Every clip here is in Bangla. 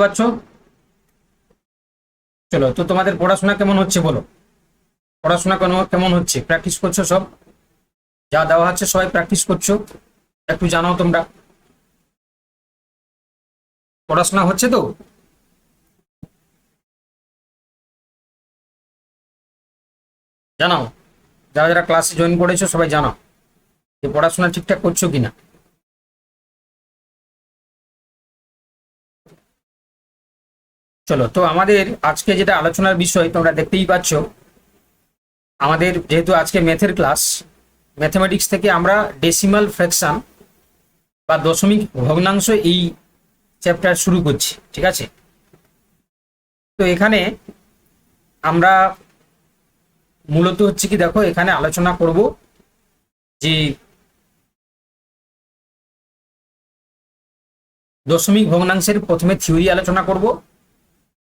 পাচ্ছ? চলো, তো তোমাদের পড়াশোনা কেমন হচ্ছে বলো। পড়াশোনা কেমন হচ্ছে? প্র্যাকটিস করছো সব? যা দেওয়া হচ্ছে সবাই প্র্যাকটিস করছো? একটু জানাও তোমরা, পড়াশোনা হচ্ছে তো? জানাও, যারা যারা ক্লাসে জয়েন করেছো সবাই জানাও যে পড়াশোনা ঠিকঠাক করছো কিনা। চলো, তো আমাদের আজকে যেটা আলোচনার বিষয় তোমরা দেখতেই পাচ্ছ, আমাদের যেহেতু আজকে ম্যাথের ক্লাস, ম্যাথমেটিক্স থেকে আমরা ডেসিমাল ফ্র্যাকশন বা দশমিক ভগ্নাংশ এই চ্যাপ্টার শুরু করছি, ঠিক আছে? তো এখানে আমরা মূলত হচ্ছে কি, দেখো এখানে আলোচনা করব যে দশমিক ভগ্নাংশের প্রথমে থিওরি আলোচনা করব,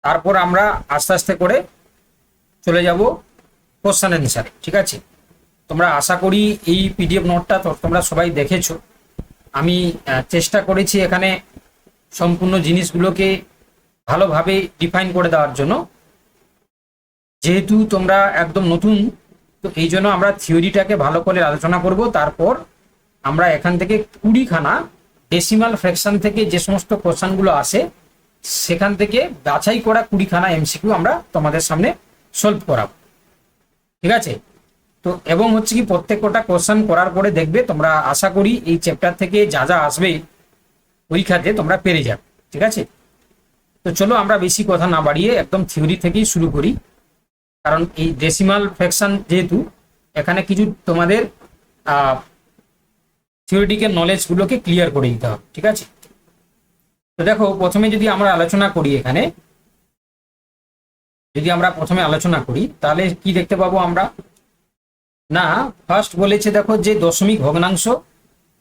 তারপর আমরা আস্তে আস্তে করে চলে যাব কোশ্চেন অ্যান্সার, ঠিক আছে? তোমরা আশা করি এই পিডিএফ নোটটা তোমরা সবাই দেখেছো। আমি চেষ্টা করেছি এখানে সম্পূর্ণ জিনিসগুলোকে ভালোভাবে ডিফাইন করে দেওয়ার জন্য, যেহেতু তোমরা একদম নতুন, তো এই জন্য আমরা থিওরিটাকে ভালো করে আলোচনা করব। তারপর আমরা এখান থেকে 20খানা ডেসিমাল ফ্র্যাকশন থেকে যে সমস্ত কোশ্চেনগুলো আসে সেখান থেকে বাছাই করা 20খানা এমসিকিউ আমরা তোমাদের সামনে সলভ করাবো, ঠিক আছে? তো এবং হচ্ছে কি, প্রত্যেকটা কোশ্চেন করার পরে দেখবে তোমরা, আশা করি এই চ্যাপ্টার থেকে যা যা আসবে পরীক্ষাতে তোমরা পেরে যাবে, ঠিক আছে? তো চলো আমরা বেশি কথা না বাড়িয়ে একদম থিওরি থেকেই শুরু করি, কারণ এই ডেসিমাল ফ্র্যাকশন যেহেতু, এখানে কিছু তোমাদের থিওরিটিক্যাল নলেজগুলোকে ক্লিয়ার করে দিতে হবে, ঠিক আছে? তো দেখো, প্রথমে যদি আমরা আলোচনা করি, এখানে যদি আমরা প্রথমে আলোচনা করি তাহলে কি দেখতে পাবো আমরা, না ফার্স্ট বলেছে দেখো যে দশমিক ভগ্নাংশ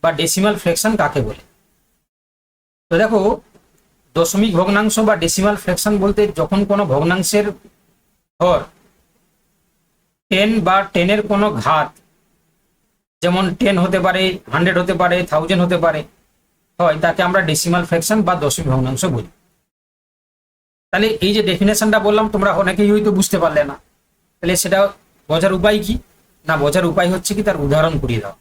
বা ডেসিমাল ফ্র্যাকশন কাকে বলে। তো দেখো, দশমিক ভগ্নাংশ বা ডেসিমাল ফ্র্যাকশন বলতে যখন কোনো ভগ্নাংশের হর 10 বা 10-এর কোনো ঘাত, যেমন 10 হতে পারে, 100 হতে পারে, 1000 হতে পারে, হয় তাকে আমরা ডেসিমাল ফ্র্যাকশন বা দশমিক ভগ্নাংশ বলি। তাহলে এই যে ডেফিনেশনটা বললাম, তোমরা অনেকেই হয়তো বুঝতে পারলে না, তাহলে সেটা বোঝার উপায় কি? না, বোঝার উপায় হচ্ছে কি, তার উদাহরণ করিয়ে দাও,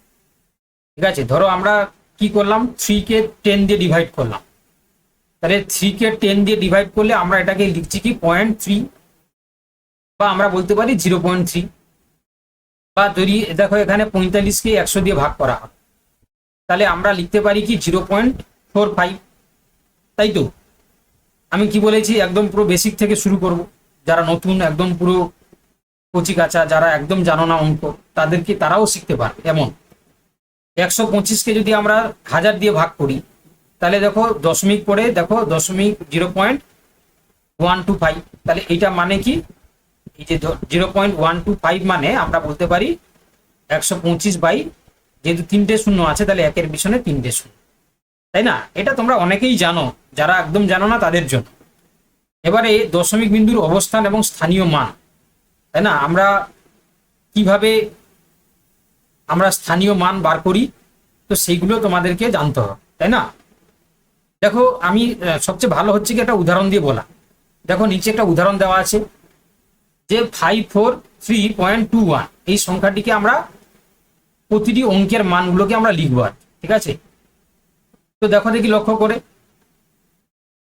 ঠিক আছে? ধরো আমরা কি করলাম, 3কে 10 দিয়ে ডিভাইড করলাম, তাহলে 3কে 10 দিয়ে ডিভাইড করলে আমরা এটাকে লিখছি কি 0.3, বা আমরা বলতে পারি 0.3। বা যদি দেখো এখানে 45কে 100 দিয়ে ভাগ করা হয়, তাহলে আমরা লিখতে পারি কি 0.45, তাই তো? আমি কি বলেছি, একদম পুরো বেসিক থেকে শুরু করব। যারা নতুন, একদম পুরো কচি কাঁচা, যারা একদম জানো না অঙ্ক, তারাও শিখতে পারে। এমন 125কে যদি আমরা 1000 দিয়ে ভাগ করি, তাহলে দেখো দশমিক পরে দেখো দশমিক 0.125, তাহলে এইটা মানে কি, এই যে 0.125 মানে আমরা বলতে পারি 125 বাই, যেহেতু 3টে শূন্য আছে তাহলে একের পিছনে 3টে শূন্য, তাই না? এটা তোমরা অনেকেই জানো, যারা একদম জানো না তাদের জন্য। এবারে দশমিক বিন্দুর অবস্থান এবং স্থানীয় মান, তাই না? আমরা কিভাবে আমরা স্থানীয় মান বার করি, তো সেইগুলো তোমাদেরকে জানতে হবে, তাই না? দেখো, আমি সবচেয়ে ভালো হচ্ছে কি একটা উদাহরণ দিয়ে বলা। দেখো নিচে একটা উদাহরণ দেওয়া আছে যে 543.21, এই সংখ্যাটিকে আমরা প্রতিটি অঙ্কের মানগুলোকে আমরা লিখবো, ঠিক আছে? তো দেখো দেখি লক্ষ্য করে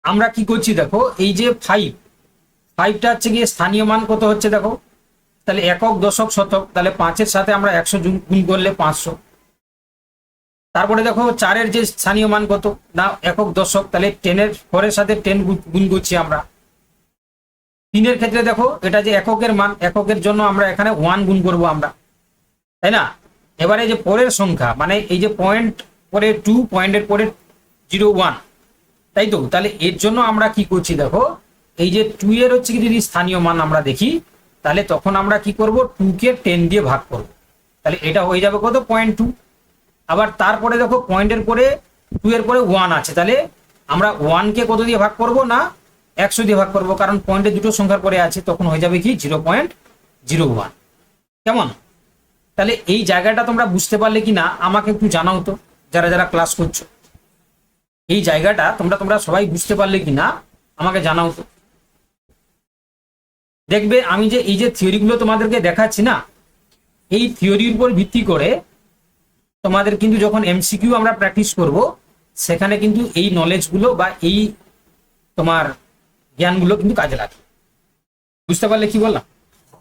আমরা কি করছি, দেখো এই যে 5টা হচ্ছে গিয়ে স্থানীয় মান কত হচ্ছে দেখো, তাহলে একক, দশক, শতক, তাহলে 5-এর সাথে আমরা 100 গুণ করলে 500। তারপরে দেখো 4-এর যে স্থানীয় মান কত, না একক, দশক, তাহলে 4-এর সাথে 10 গুণ করছি আমরা। 3-এর ক্ষেত্রে দেখো এটা যে এককের মান, এককের জন্য আমরা এখানে 1 গুণ করব আমরা, তাই না? এবারে যে পরের সংখ্যা, মানে এই যে পয়েন্ট পরে 2, পয়েন্টের পরে 01, তাই তো? তাহলে এর জন্য আমরা কি করছি, দেখো এই যে 2-এর হচ্ছে কি যদি স্থানীয় মান আমরা দেখি, তাহলে তখন আমরা কি করব, 2কে 10 দিয়ে ভাগ করব, তাহলে এটা হয়ে যাবে কত, 0.2। আবার তারপরে দেখো পয়েন্টের পরে 2 এর পরে 1 আছে, তাহলে আমরা 1কে কত দিয়ে ভাগ করব, না 100 দিয়ে ভাগ করব, কারণ পয়েন্টে দুটো সংখ্যার পরে আছে, তখন হয়ে যাবে কি 0.01। কেমন? তাহলে এই জায়গাটা তোমরা বুঝতে পারলে কি না আমাকে একটু জানাও তো, যারা যারা ক্লাস করছো, এই জায়গাটা তোমরা সবাই বুঝতে পারলে কি না আমাকে জানাও তো। দেখবে আমি যে এই যে থিওরিগুলো তোমাদেরকে দেখাচ্ছি না, এই থিওরির উপর ভিত্তি করে তোমাদের কিন্তু যখন এমসিকিউ আমরা প্র্যাকটিস করব, সেখানে কিন্তু এই নলেজগুলো বা এই তোমার জ্ঞানগুলো কিন্তু কাজে লাগে। বুঝতে পারলে কি বললাম?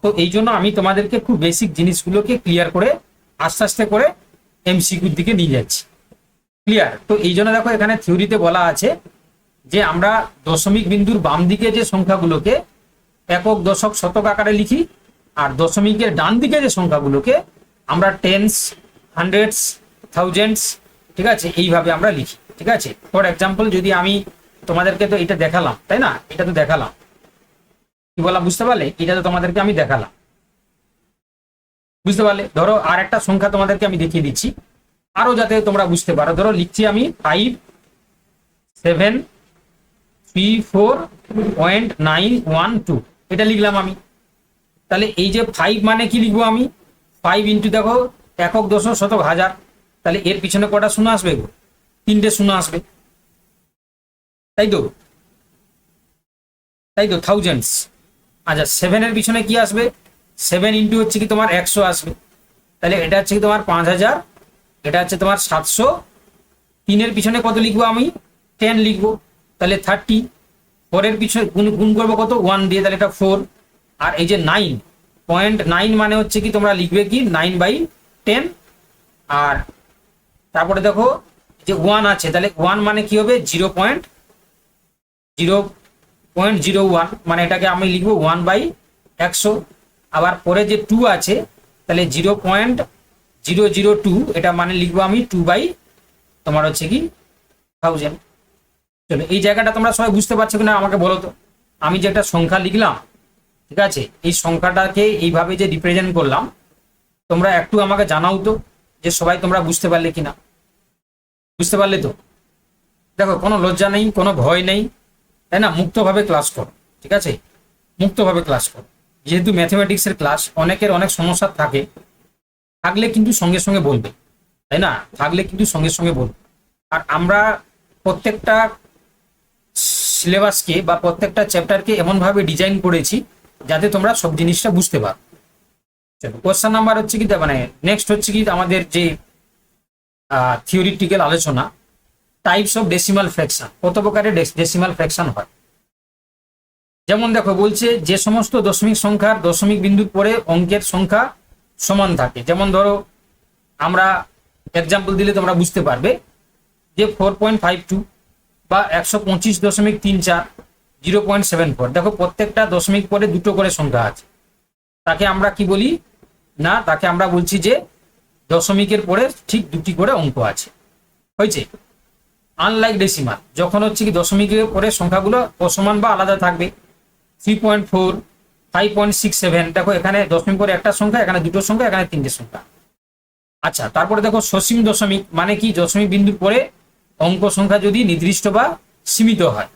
তো এই জন্য আমি তোমাদেরকে খুব বেসিক জিনিসগুলোকে ক্লিয়ার করে আস্তে আস্তে করে এমসিকিউর দিকে নিয়ে যাচ্ছি। ক্লিয়ার? তো এই জন্য দেখো এখানে থিওরিতে বলা আছে যে আমরা দশমিক বিন্দুর বাম দিকে যে সংখ্যাগুলোকে একক, দশক, শতক আকারে লিখি, আর দশমিকের ডান দিকে যে সংখ্যাগুলোকে আমরা টেন্স, হান্ড্রেডস, থাউজেন্ডস, ঠিক আছে, এইভাবে আমরা লিখি। ঠিক আছে, ফর এক্সাম্পল যদি আমি তোমাদেরকে, তো এটা দেখালাম তাই না, এটা তো দেখালাম, কি বললাম বুঝতে পারলে? এটা তো তোমাদেরকে আমি দেখালাম, বুঝতে পারলে? ধরো আর একটা সংখ্যা তোমাদেরকে আমি দেখিয়ে দিচ্ছি আরো যাতে তোমরা বুঝতে পারো। ধরো লিখছি আমি 5734.912, এটা লিখলাম আমি। তাহলে এই যে 5 মানে কি লিখবো আমি? 5 ইন্টু দেখো একক, দশক, শতক, হাজার, তাহলে এর পিছনে কটা শূন্য আসবে গো? 3টে শূন্য আসবে, তাই তো? তাই তো, থাউজেন্ডস। আচ্ছা, 7 এর পিছনে কি আসবে? 7 ইন্টু হচ্ছে কি তোমার 100 আসবে, তাহলে এটা হচ্ছে কি তোমার 5000, এটা হচ্ছে তোমার 700। 3 এর পিছনে কত লিখবো আমি? 10 লিখবো, তাহলে 30। 4 এর পিছনে গুণ করবো কত? 1 দিয়ে, তাহলে এটা 4। আর এই যে 9.9 মানে হচ্ছে কি তোমরা লিখবে কি 9/10। আর তারপরে দেখো যে 1 আছে, তাহলে 1 মানে কি হবে? 0.01, মানে এটাকে আমি লিখবো 1/100। আবার পরে যে 2 আছে, তাহলে 0.002, এটা মানে লিখবো আমি 2/ তোমার হচ্ছে কি 1000। চলো, এই জায়গাটা তোমরা সবাই বুঝতে পারছো কিনা আমাকে বলো তো। আমি যে একটা সংখ্যা লিখলাম, ঠিক আছে, এই সংখ্যাটাকে এইভাবে যে রিপ্রেজেন্ট করলাম, তোমরা একটু আমাকে জানাও তো যে সবাই তোমরা বুঝতে পারলে কিনা। বুঝতে পারলে তো? দেখো, কোনো লজ্জা নেই, কোনো ভয় নেই, তাই না? মুক্তভাবে ক্লাস করো, ঠিক আছে, মুক্তভাবে ক্লাস করো। যেহেতু ম্যাথমেটিক্সের ক্লাস, অনেকের অনেক সমস্যা থাকে, থাকলে কিন্তু সঙ্গে সঙ্গে বলবে, তাই না? থাকলে কিন্তু সঙ্গে সঙ্গে বলবে। আর আমরা প্রত্যেকটা সিলেবাসকে বা প্রত্যেকটা চ্যাপ্টারকে এমনভাবে ডিজাইন করেছি যাতে তোমরা সব জিনিসটা বুঝতে পারো। চলো, কোশ্চেন নাম্বার হচ্ছে কি, মানে নেক্সট হচ্ছে কি আমাদের যে থিওরিটিক্যাল আলোচনা, টাইপস অফ ডেসিমাল ফ্র্যাকশন। কত প্রকারের ডেসিমাল ফ্র্যাকশন হয়? যেমন দেখো বলছে যে সমস্ত দশমিক সংখ্যার দশমিক বিন্দুর পরে অঙ্কের সংখ্যা সমান থাকে। যেমন ধরো আমরা এক্সাম্পল দিলে তোমরা বুঝতে পারবে যে 4.52 বা 125.34, 0.74। দেখো প্রত্যেকটা দশমিক পরে দুটো করে সংখ্যা আছে, তাকে আমরা কি বলি না, তাকে আমরা বলছি যে দশমিকের পরে ঠিক দুটি করে অঙ্ক আছে, হয়েছে। আনলাইক ডেসিমাল, যখন হচ্ছে কি দশমিকের পরে সংখ্যাগুলো অসমান বা আলাদা থাকবে। 3.4, 5.67, দেখো এখানে দশমিক পরে একটা সংখ্যা, এখানে দুটো সংখ্যা, এখানে তিনটে সংখ্যা। আচ্ছা, তারপরে দেখো সসীম দশমিক, মানে কি দশমিক বিন্দুর পরে অঙ্ক সংখ্যা যদি নির্দিষ্ট বা সীমিত হয়,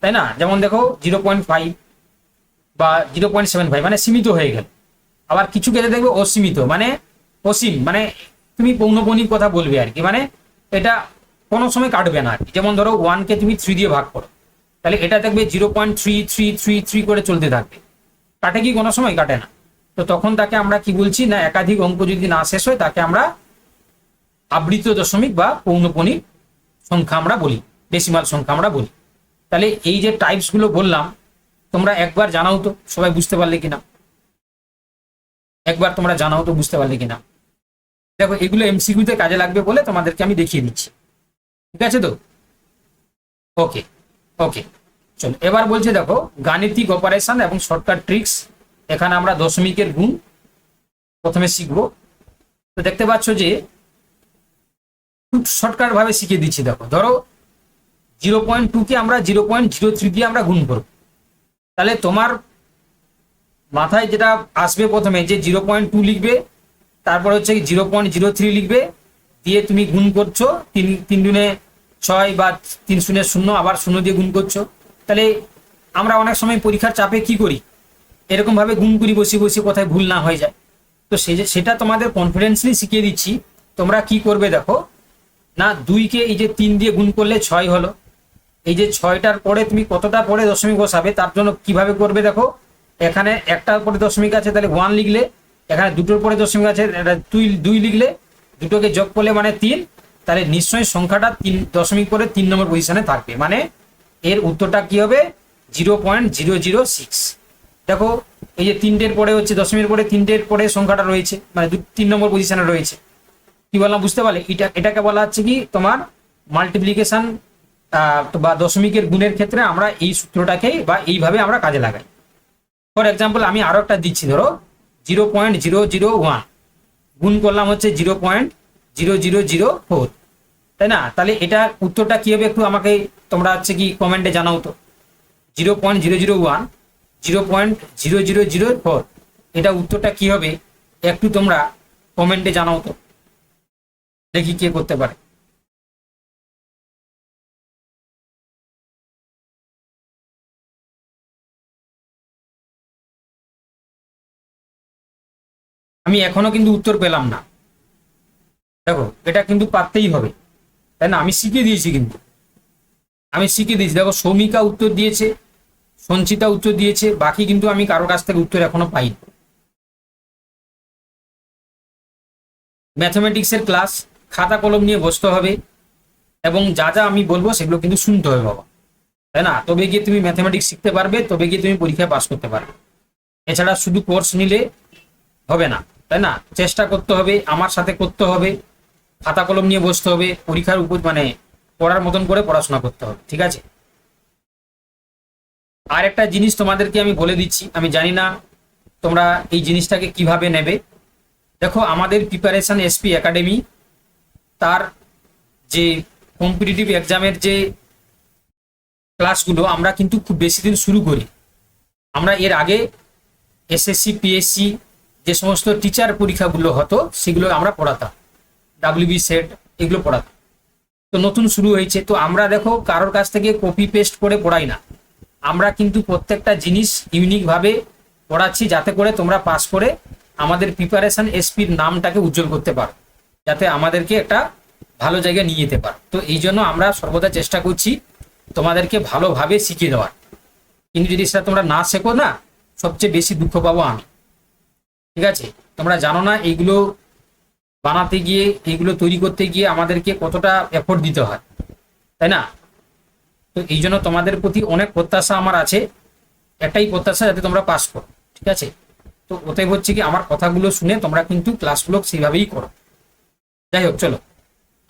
তাই না? যেমন দেখো 0.5 বা 0.75, মানে সীমিত হয়ে গেল। আবার কিছু ক্ষেত্রে দেখবে অসীমিত, মানে অসীম, মানে তুমি পৌনঃপুনিক কথা বলবে আর কি, মানে এটা কোনো সময় কাটবে না আর কি। যেমন ধরো 1কে তুমি 3 দিয়ে ভাগ করো, তাহলে এটা দেখবে 0.3333 করে চলতে থাকবে। কাটে কি? কোনো সময় কাটে না। তো তখন তাকে আমরা কি বলছি না, একাধিক অঙ্ক যদি না শেষ হয় তাকে আমরা আবৃত দশমিক বা পৌনঃপুনিক সংখ্যা আমরা বলি, ডেসিমাল সংখ্যা আমরা বলি। তাহলে এই যে টাইপস গুলো বললাম, তোমরা একবার জানাও তো সবাই বুঝতে পারলে কিনা, একবার তোমরা জানাও তো বুঝতে পারলে কিনা। দেখো এগুলো এমসিকিউতে কাজে লাগবে বলে তোমাদেরকে আমি দেখিয়ে দিচ্ছি, ঠিক আছে তো? ওকে ওকে, চলো এবার বলছে দেখো গাণিতিক অপারেশন এবং শর্টকাট ট্রিক্স। এখানে আমরা দশমিকের গুণ প্রথমে শিখবো। তো দেখতে পাচ্ছ যে খুব শর্টকাট ভাবে শিখিয়ে দিচ্ছি। দেখো ধরো 0.2 কে আমরা 0.03 দিয়ে আমরা গুণ করবো, তাহলে তোমার মাথায় যেটা আসবে প্রথমে যে 0.2 লিখবে, তারপর হচ্ছে 0.03 লিখবে, দিয়ে তুমি গুণ করছো 3 দুনে 6 বা 3 শূন্য 0, আবার 0 দিয়ে গুণ করছো। তাহলে আমরা অনেক সময় পরীক্ষার চাপে কি করি, এরকম ভাবে গুণ করি বসে বসে, কোথায় ভুল না হয়ে যায়। তো সেটা তোমাদের কনফিডেন্সলি শিখিয়ে দিচ্ছি। তোমরা কি করবে দেখো না, 2কে এই যে 3 দিয়ে গুণ করলে 6 হলো, এই যে 6টার পরে তুমি কতটা পরে দশমিক বসাবে তার জন্য কিভাবে করবে দেখো, এখানে একটার পরে দশমিক আছে তাহলে 1 লিখলে, এখানে দুটোর পরে দশমিক আছে এটা 2 লিখলে, দুটোকে যোগ করলে মানে 3, তাহলে নিশ্চয়ই সংখ্যাটা 3 দশমিক পরে 3 নম্বর পজিশনে থাকবে, মানে এর উত্তরটা কি হবে 0.006। দেখো এই যে 3টের পরে হচ্ছে দশমিকের পরে 3টের পরে সংখ্যাটা রয়েছে, মানে 3 নম্বর পজিশনে রয়েছে। কি বললাম বুঝতে পারলে? এটাকে বলা হচ্ছে কি তোমার মাল্টিপ্লিকেশন বা দশমিকের গুণের ক্ষেত্রে আমরা এই সূত্রটাকে বা এইভাবে আমরা কাজে লাগাই। ফর এক্সাম্পল আমি আরো একটা দিচ্ছি, ধরো 0.001 গুণ করলাম হচ্ছে 0.0004, তাই না? তাহলে এটা উত্তরটা কি হবে একটু আমাকে তোমরা হচ্ছে কি কমেন্টে জানাও তো। 0.001 0.0004 এটা উত্তরটা কি হবে একটু তোমরা কমেন্টে জানাও তো, দেখি কে করতে পারে। আমি এখনো কিন্তু উত্তর পেলাম না। দেখো এটা কিন্তু পারতেই হবে, তাই না? আমি শিখিয়ে দিয়েছি, কিন্তু আমি শিখিয়ে দিয়েছি। দেখো সৌমিকা উত্তর দিয়েছে, সঞ্চিতা উত্তর দিয়েছে, বাকি কিন্তু আমি কারো কাছ থেকে উত্তর এখনো পাইনি। ম্যাথমেটিক্সের ক্লাস, খাতা কলম নিয়ে বসতে হবে এবং যা যা আমি বলবো সেগুলো কিন্তু শুনতে হবে বাবা, তাই না? তবে গিয়ে তুমি ম্যাথমেটিক্স শিখতে পারবে, তবে গিয়ে তুমি পরীক্ষায় পাস করতে পারবে। এছাড়া শুধু কোর্স নিলে হবে না, তাই না? চেষ্টা করতে হবে, আমার সাথে করতে হবে, খাতা কলম নিয়ে বসতে হবে, পরীক্ষার উপর মানে পড়ার মতন করে পড়াশোনা করতে হবে, ঠিক আছে? আর একটা জিনিস তোমাদেরকে আমি বলে দিচ্ছি, আমি জানি না তোমরা এই জিনিসটাকে কিভাবে নেবে। দেখো আমাদের প্রিপারেশন এসপি একাডেমি, তার যে কম্পিটিটিভ এক্সামের যে ক্লাসগুলো আমরা কিন্তু খুব বেশি দিন শুরু করি। আমরা এর আগে এসএসসি পিএসসি যে সমস্ত টিচার পরীক্ষাগুলো হতো সেগুলো আমরা পড়াতাম, ডাব্লিউবি সেট এগুলো পড়াতাম। তো নতুন শুরু হয়েছে, তো আমরা দেখো কারোর কাছ থেকে কপি পেস্ট করে পড়াই না, আমরা কিন্তু প্রত্যেকটা জিনিস ইউনিকভাবে পড়াচ্ছি যাতে করে তোমরা পাস করে আমাদের প্রিপারেশন এসপির নামটাকে উজ্জ্বল করতে পারো, যাতে আমাদেরকে একটা ভালো জায়গায় নিয়ে যেতে পারো। তো এই জন্য আমরা সর্বদা চেষ্টা করছি তোমাদেরকে ভালোভাবে শিখিয়ে দেওয়ার। কিন্তু যদি সেটা তোমরা না শেখো না, সবচেয়ে বেশি দুঃখ পাবো আমি, ঠিক আছে? তোমরা জানো না এইগুলো বানাতে গিয়ে, এইগুলো তৈরি করতে গিয়ে আমাদেরকে কতটা এফোর্ট দিতে হয়, তাই না? তো এই জন্য তোমাদের প্রতি অনেক প্রত্যাশা আমার আছে, একটাই প্রত্যাশা যাতে তোমরা পাস করো, ঠিক আছে? তো ওটাই হচ্ছে কি আমার কথাগুলো শুনে তোমরা কিন্তু ক্লাসগুলো সেইভাবেই করো। যাই হোক, চলো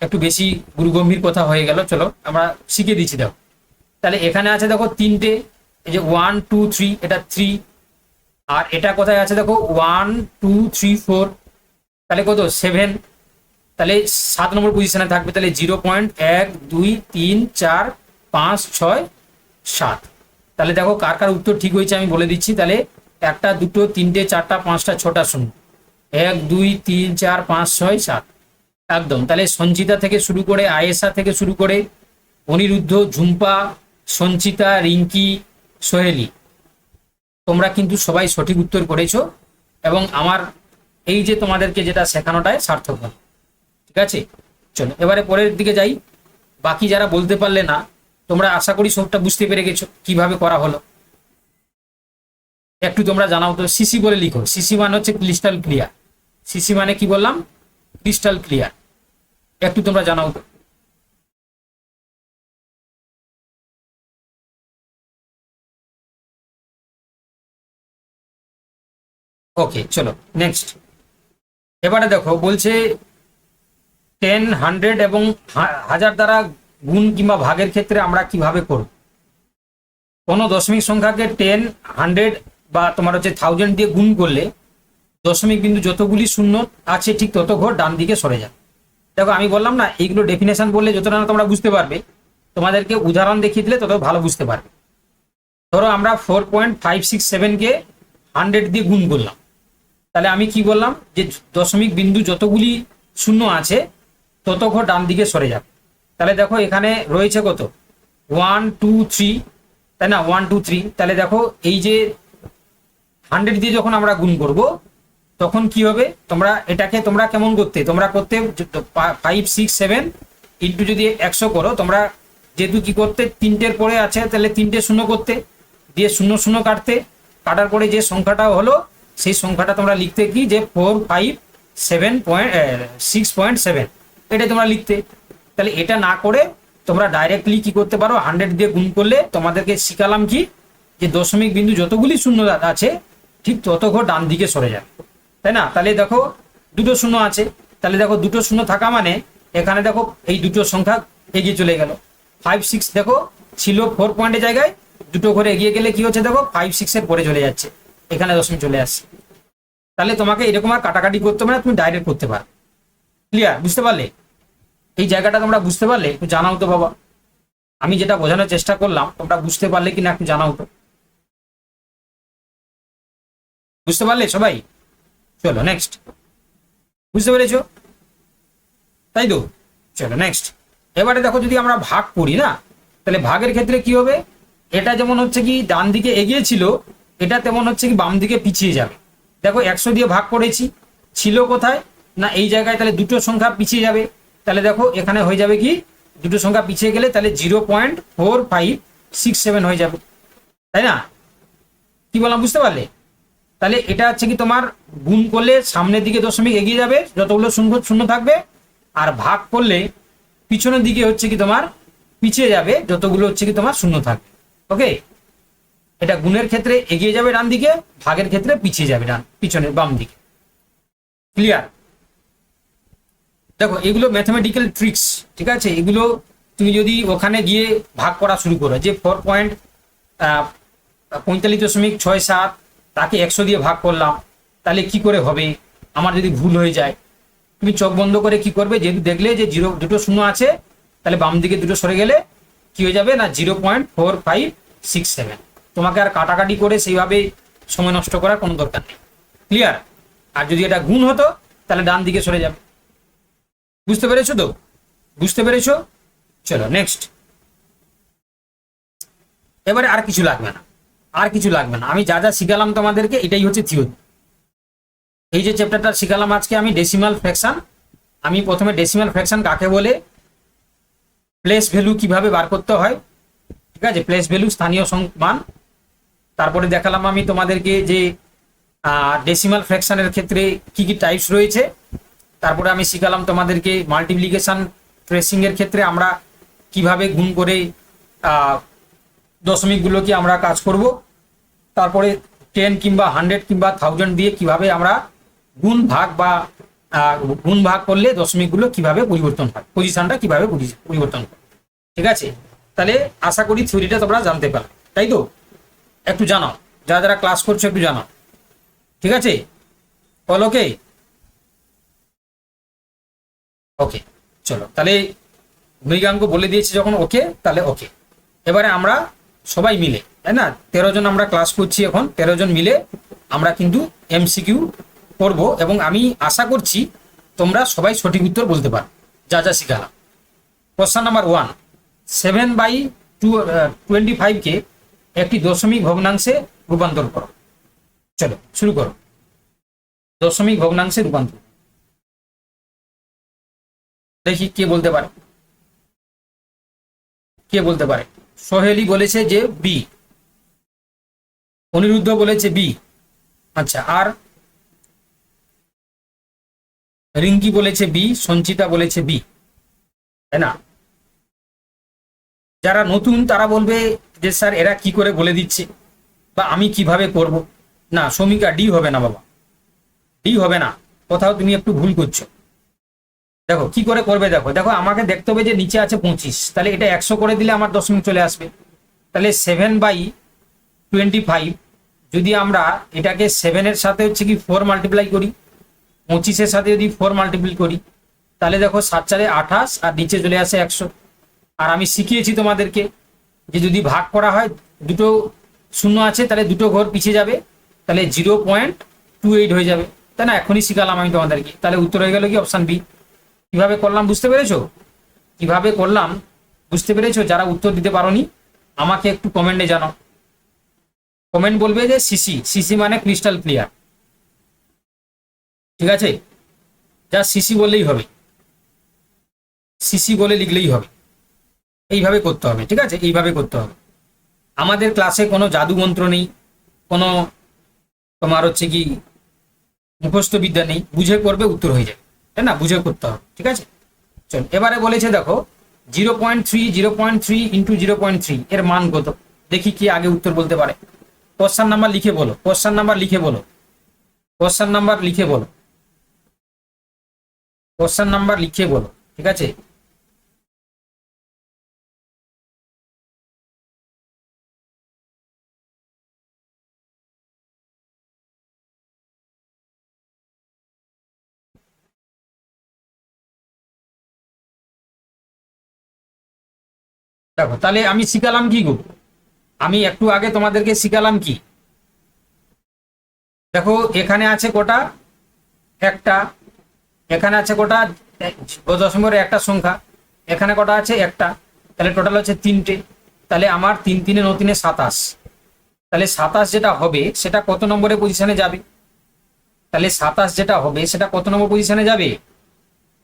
একটু বেশি গুরুগম্ভীর কথা হয়ে গেল, চলো আমরা শিখে দিচ্ছি। দেখো তাহলে এখানে আছে দেখো 3টে, এই যে 1 2 3 এটা 3, আর এটা কোথায় আছে দেখো 1 2 3 4, তাহলে কত 7, তাহলে 7 নম্বর পজিশনে থাকবে, তাহলে 0.1 2 3 4 5 6 7। তাহলে দেখো কার কার উত্তর ঠিক হয়েছে আমি বলে দিচ্ছি। তাহলে 1টা 2টো 3টে 4টা 5টা 6টা শূন্য, 1 2 3 4 5 6 7 একদম। তাহলে সঞ্চিতা থেকে শুরু করে, আয়েশা থেকে শুরু করে, অনিরুদ্ধ, ঝুম্পা, সঞ্চিতা, রিঙ্কি, সোহেলি, তোমরা কিন্তু সবাই সঠিক উত্তর করেছো এবং আমার এই যে তোমাদেরকে যেটা শেখানোটায় সার্থক হলো, ঠিক আছে? চলো এবারে পরের দিকে যাই। বাকি যারা বলতে পারলে না, তোমরা আশা করি সবটা বুঝতে পেরে গেছো কিভাবে করা হলো। একটু তোমরা জানাও তো, সিসি বলে লিখো। সিসি মানে হচ্ছে ক্রিস্টাল ক্লিয়ার। সিসি মানে কি বললাম? Crystal clear. একটু তোমরা জানাও তো। ওকে, চলো নেক্সট। এবারে দেখো বলছে 10 100 এবং 1000 দ্বারা গুণ কিংবা ভাগের ক্ষেত্রে আমরা কিভাবে করব। কোনো দশমিক সংখ্যাকে 10 100 বা তোমার হচ্ছে 1000 দিয়ে গুণ করলে দশমিক বিন্দু যতগুলি শূন্য আছে ঠিক তত ঘর ডান দিকে সরে যায়। দেখো আমি বললাম না, এইগুলো ডেফিনেশন বললে যতটা না তোমরা বুঝতে পারবে, তোমাদেরকে উদাহরণ দেখিয়ে দিলে তত ভালো বুঝতে পারবে। ধরো আমরা 4.567কে 100 দিয়ে গুণ করলাম, তাহলে আমি কি বললাম যে দশমিক বিন্দু যতগুলি শূন্য আছে তত ঘর ডান দিকে সরে যাবে। তাহলে দেখো এখানে রয়েছে কত 1 2 3, তাই না? 1 2 3। তাহলে দেখো এই যে 100 দিয়ে যখন আমরা গুণ করব তখন কি হবে, তোমরা এটাকে তোমরা কেমন করতে, তোমরা করতে 5 6 7 ইন্টু যদি 100 করো, তোমরা যেহেতু কি করতে, তিনটের পরে আছে তাহলে তিনটে শূন্য করতে, দিয়ে শূন্য শূন্য কাটতে, কাটার পরে যে সংখ্যাটা হলো সেই সংখ্যাটা তোমরা লিখতে কি যে 457.6.7, এটাই তোমরা লিখতে। তাহলে এটা না করে তোমরা ডাইরেক্টলি কি করতে পারো, 100 দিয়ে গুণ করলে তোমাদেরকে শিখালাম কি যে দশমিক বিন্দু যতগুলি শূন্য আছে ঠিক তত ঘর ডান দিকে সরে যাবে, তাই না? তাহলে দেখো দুটো শূন্য আছে, তাহলে দেখো দুটো শূন্য থাকা মানে এখানে দেখো এই দুটো সংখ্যা এগিয়ে চলে গেল। 5 6 দেখো ছিল 4 পয়েন্টের জায়গায়, দুটো ঘরে এগিয়ে গেলে কি হচ্ছে দেখো 5 6 এর পরে চলে যাচ্ছে, এখানে দশমিক চলে আসছে। তাহলে তোমাকে এরকম আর কাটাকাটি করতে হবে না, তুমি ডাইরেক্ট করতে পারো। ক্লিয়ার? বুঝতে পারলে? এই জায়গাটা তোমরা বুঝতে পারলে একটু জানাও তো বাবা, আমি যেটা বোঝানোর চেষ্টা করলাম তোমরা বুঝতে পারলে কিনা একটু জানাও তো। বুঝতে পারলে সবাই? চলো নেক্সট। বুঝতে পেরেছো? তাই তো? চলো নেক্সট। এবারে দেখো যদি আমরা ভাগ করি না, তাহলে ভাগের ক্ষেত্রে কি হবে, এটা যেমন হচ্ছে কি ডান দিকে এগিয়ে ছিল, এটা তেমন হচ্ছে কি বাম দিকে পিছিয়ে যাবে। দেখো 100 দিয়ে ভাগ করেছি, ছিল কোথায় না এই জায়গায়, তাহলে দুটো সংখ্যা পিছিয়ে যাবে। তাহলে দেখো এখানে হয়ে যাবে কি, দুটো সংখ্যা পিছিয়ে গেলে তাহলে 0.4567 হয়ে যাবে, তাই না? কি বললাম বুঝতে পারলে? তাহলে এটা হচ্ছে কি তোমার গুণ করলে সামনের দিকে দশমিক এগিয়ে যাবে যতগুলো শূন্য শূন্য থাকবে, আর ভাগ করলে পিছনের দিকে হচ্ছে কি তোমার পিছিয়ে যাবে যতগুলো হচ্ছে কি তোমার শূন্য থাকবে। ওকে, এটা গুণের ক্ষেত্রে এগিয়ে যাবে ডান দিকে, ভাগের ক্ষেত্রে পিছিয়ে যাবে ডান পিছনের বাম দিকে। ক্লিয়ার? দেখো এগুলো ম্যাথমেটিক্যাল ট্রিক্স, ঠিক আছে? এগুলো তুমি যদি ওখানে গিয়ে ভাগ করা শুরু করো যে 4.45.67 তাকে 100 দিয়ে ভাগ করলাম, তাহলে কি করে হবে আমার যদি ভুল হয়ে যায়, তুমি চোখ বন্ধ করে কি করবে, যেহেতু দেখলে যে দুটো শূন্য আছে, তাহলে বাম দিকে দুটো সরে গেলে কি হয়ে যাবে না 0.4567। তোমাকে আর কাটাকাটি করে সেইভাবে সময় নষ্ট করার কোনো দরকার নেই। ক্লিয়ার? আর যদি এটা গুণ হতো তাহলে ডান দিকে সরে যাবে। বুঝতে পেরেছো তো? বুঝতে পেরেছো? চলো নেক্সট। এবারে আর কিছু লাগবে না, আর কিছু লাগবে না, আমি যা যা শিখালাম তোমাদেরকে এটাই হচ্ছে থিওরি। এই যে চ্যাপ্টারটা শিখালাম আজকে আমি ডেসিমাল ফ্র্যাকশন, আমি প্রথমে ডেসিমাল ফ্র্যাকশন কাকে বলে, প্লেস ভ্যালু কিভাবে বার করতে হয়, ঠিক আছে, প্লেস ভ্যালু স্থানীয় মান, তারপরে দেখালাম আমি তোমাদেরকে যে ডেসিমাল ফ্র্যাকশনের ক্ষেত্রে কি কি টাইপস রয়েছে, তারপরে আমি শিখালাম তোমাদেরকে মাল্টিপ্লিকেশন ট্রেসিং এর ক্ষেত্রে আমরা কিভাবে গুণ করে দশমিকগুলোকে আমরা কাজ করব, তারপরে 10 কিংবা 100 কিংবা 1000 দিয়ে কিভাবে আমরা গুণ ভাগ বা গুণ ভাগ করলে দশমিকগুলো কিভাবে পরিবর্তন হয়, পজিশনটা কিভাবে পরিবর্তন হয়। ঠিক আছে, তাহলে আশা করি থিওরিটা তোমরা জানতে পারো, তাই তো? একটু জানাও, যারা যারা ক্লাস করছো একটু জানাও, ঠিক আছে? অল ওকে? ওকে, চলো তাহলে মৃগাঙ্ক বলে দিয়েছি যখন ওকে, তাহলে ওকে। এবারে আমরা সবাই মিলে, তাই না, 13 জন আমরা ক্লাস করছি এখন, 13 জন মিলে আমরা কিন্তু এমসিকিউ করব, এবং আমি আশা করছি তোমরা সবাই সঠিক উত্তর বলতে পারো যা যা শিখালাম। কোশ্চেন নাম্বার 1, 7/25 কে একটি দশমিক ভগ্নাংশে রূপান্তর করো। চলো শুরু করো, দশমিক ভগ্নাংশে রূপান্তর। দেখি কে বলতে পারে, কে বলতে পারে। সোহেলি বলেছে যে বি, অনিরুদ্ধ বলেছে বি, আচ্ছা, আর রিঙ্কি বলেছে বি, সঞ্চিতা বলেছে বি, তাই না? যারা নতুন তারা বলবে যে স্যার এরা কি করে বলে দিচ্ছে বা আমি কিভাবে করব। না সৌমিকা, ডি হবে না বাবা, ডি হবে না, কোথাও তুমি একটু ভুল করছো। দেখো কি করে করবে, দেখো দেখো আমাকে দেখতে হবে যে নিচে আছে 25, তাহলে এটা 100 করে দিলে আমার দশমিক চলে আসবে। তাহলে 7/25 যদি আমরা এটাকে 7 এর সাথে হচ্ছে কি 4 মাল্টিপ্লাই করি, 25-এর সাথে যদি 4 মাল্টিপ্লাই করি, তাহলে দেখো 7×4 28 আর নিচে চলে আসে 100। আর আমি শিখিয়েছি তোমাদেরকে যে যদি ভাগ করা হয়, দুটো শূন্য আছে তাহলে দুটো ঘর পিছিয়ে যাবে, তাহলে 0.28 হয়ে যাবে, তাই না? এখনই শিখালাম আমি তোমাদেরকে, তাহলে উত্তর হয়ে গেল কি অপশন বি। কিভাবে করলাম বুঝতে পেরেছো? কিভাবে করলাম বুঝতে পেরেছো? যারা উত্তর দিতে পারোনি আমাকে একটু কমেন্টে জানাও, কমেন্ট বলবে যে সিসি, সিসি মানে ক্রিস্টাল ক্লিয়ার, ঠিক আছে? যা সিসি বললেই হবে, সিসি বলে লিখলেই হবে। এইভাবে করতে হবে, ঠিক আছে, এইভাবে করতে হবে। আমাদের ক্লাসে কোনো জাদু মন্ত্র নেই, কোনো তোমার হচ্ছে কি মুখস্থ বিদ্যা নেই, বুঝে করবে উত্তর হয়ে যাবে, তাই না, বুঝে করতে হবে, ঠিক আছে। চল এবারে বলেছে দেখো 0.3 ইন্টু 0.3 এর মান কত, দেখি কি আগে উত্তর বলতে পারে। কোশ্চেন নাম্বার লিখে বলো, কোশ্চেন নাম্বার লিখে বলো, কোশ্চেন নাম্বার লিখে বলো, কোশ্চেন নাম্বার লিখে বলো, ঠিক আছে। দেখো তাহলে আমি শিখালাম কি গো, আমি একটু আগে তোমাদেরকে শিখালাম কি, দেখো এখানে আছে কোটা একটা, এখানে আছে কোটা দশমিকের একটা সংখ্যা, এখানে কটা আছে একটা, তাহলে টোটাল হচ্ছে তিনটে। তাহলে আমার 3 3 9 3 27, তাহলে 27 যেটা হবে সেটা কত নম্বরে পজিশনে যাবে, তাহলে 27 যেটা হবে সেটা কত নম্বর পজিশনে যাবে,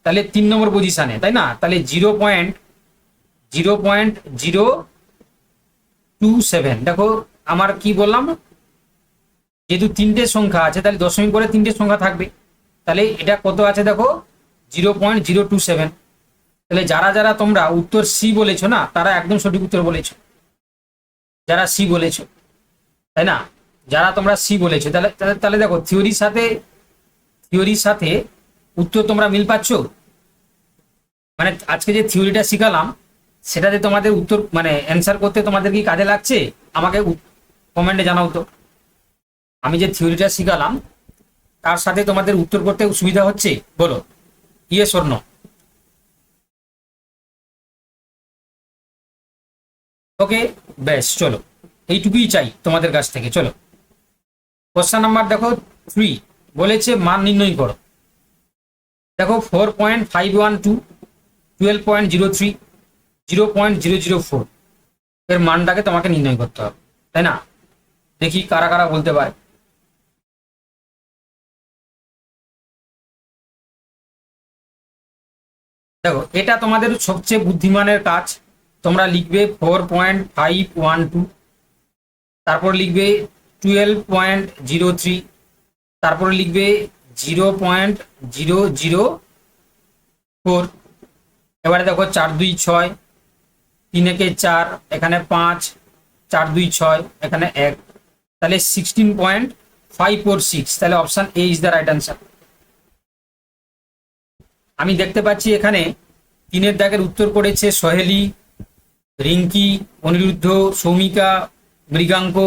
তাহলে 3 নম্বর পজিশনে, তাই না। তাহলে 0.027, দেখো আমার কি বললাম, যেহেতু তিনটে সংখ্যা আছে তাহলে দশমিক করে তিনটে সংখ্যা থাকবে, তাহলে এটা কত আছে দেখো 0.027। তাহলে যারা যারা তোমরা উত্তর সি বলেছো না, তারা একদম সঠিক উত্তর বলেছো, যারা সি বলেছো, তাই না, যারা তোমরা সি বলেছো, তাহলে তাহলে তাহলে দেখো থিওরির সাথে উত্তর তোমরা মিল পাচ্ছ, মানে আজকে যে থিওরিটা শিখালাম সেটাতে তোমাদের উত্তর মানে অ্যান্সার করতে তোমাদের কি কাজে লাগছে, আমাকে কমেন্টে জানাও তো। আমি যে থিওরিটা শিখালাম তার সাথে তোমাদের উত্তর করতে সুবিধা হচ্ছে, বলো ইয়েস অর নো। ওকে, বেশ, চলো এইটুকুই চাই তোমাদের কাছ থেকে। চলো কোশ্চেন নাম্বার দেখো 3, বলেছে মান নির্ণয় করো। দেখো 4.512, 12.03, 0.004 এর মানটাকে তোমাকে নির্ণয় করতে হবে, তাই না। দেখি কারা কারা বলতে পারে। দেখো এটা তোমাদের সবচেয়ে বুদ্ধিমানের কাজ, তোমরা লিখবে 4.512, তারপর লিখবে 12.03, তারপর লিখবে 0.004। এবারে দেখো 4 2 6, 3 1 4, এখানে 5, 4 2 6, এখানে 1, তাহলে 16.546, তাহলে option A is the right answer. আমি দেখতে পাচ্ছি এখানে 3 দাগের উত্তর করেছে সহেলি, রিঙ্কি, অনিরুদ্ধ, সৌমিকা, মৃগাঙ্ক,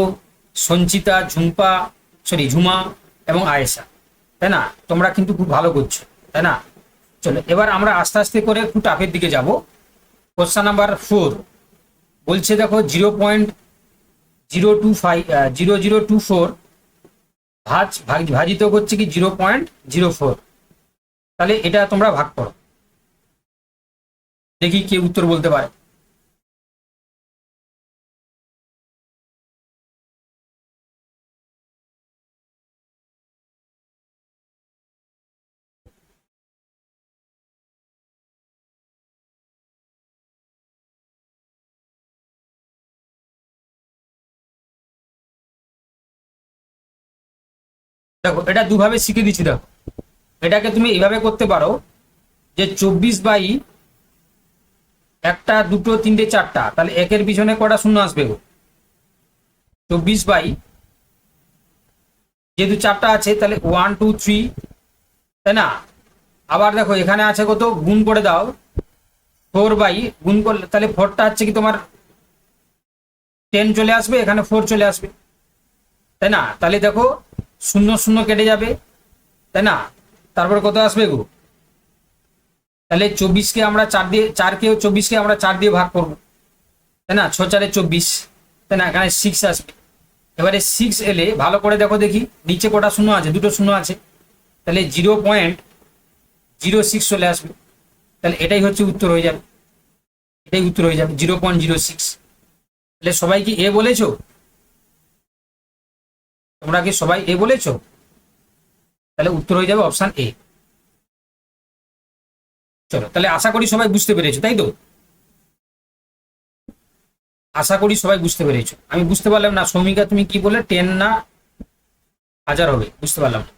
সঞ্চিতা, ঝুমা এবং আয়েশা, তাই না। তোমরা কিন্তু খুব ভালো করছো, তাই না। চলো এবার আমরা আস্তে আস্তে করে একটু টাফের দিকে যাব। কোশ্চেন নাম্বার 4 বলছে দেখো 0.025 ভাজিত করছে কি 0.04, তাহলে এটা তোমরা ভাগ করো, দেখি কে উত্তর বলতে পারে। দেখো এটা দুভাবে শিখে দিচ্ছি, দেখো এটাকে তুমি এইভাবে করতে পারো যে 24 বাই একটা দুটো তিনটে চারটা, তাহলে একের পিছনে কটা শূন্য আসবে গো, 24 বাই, যেহেতু চারটা আছে তাহলে 1 2 3, তাই না। আবার দেখো এখানে আছে কত, গুণ করে দাও 4 বাই, গুণ করলে তাহলে 4টা হচ্ছে কি তোমার 10 চলে আসবে, এখানে 4 চলে আসবে, তাই না। তাহলে দেখো শূন্য শূন্য কেটে যাবে, তাই না, তারপর কত আসবে গো, তাহলে 24কে আমরা 4 দিয়ে, 24কে আমরা 4 দিয়ে ভাগ করবো, তাই না, 6 4 24, তাই না, এখানে 6 আসবে। এবারে 6 এলে ভালো করে দেখো দেখি নিচে কটা শূন্য আছে, দুটো শূন্য আছে, তাহলে 0.06 চলে আসবে, তাহলে এটাই হচ্ছে উত্তর হয়ে যাবে, এটাই উত্তর হয়ে যাবে 0.06। তাহলে সবাই কি এ বলেছো, তোমরা কি সবাই এ বলেছো, তাহলে উত্তর হয়ে যাবে অপশন এ। চলো তাহলে আশা করি সবাই বুঝতে পেরেছো, তাই তো। আশা করি সবাই বুঝতে পেরেছো। আমি বুঝতে পারলাম না সৌমিকা তুমি কি বলে 10 না 1000 হবে, বুঝতে পারলাম না।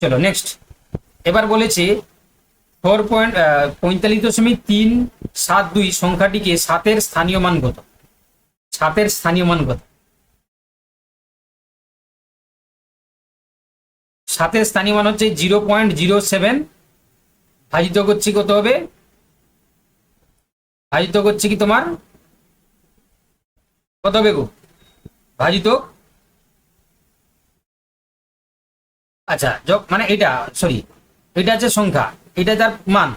চলো নেক্সট। এবার বলেছে 45.372 সংখ্যাটিকে 7-এর স্থানীয় মান কত? 7-এর স্থানীয় মান কত? 7-এর স্থানীয় মান হচ্ছে 0.07, ভাজিত করছি কত হবে? ভাজিত করছি কি তোমার কত হবে গো? ভাজিত, আচ্ছা মানে এটা, সরি, এটা হচ্ছে সংখ্যা, এটা তার মান।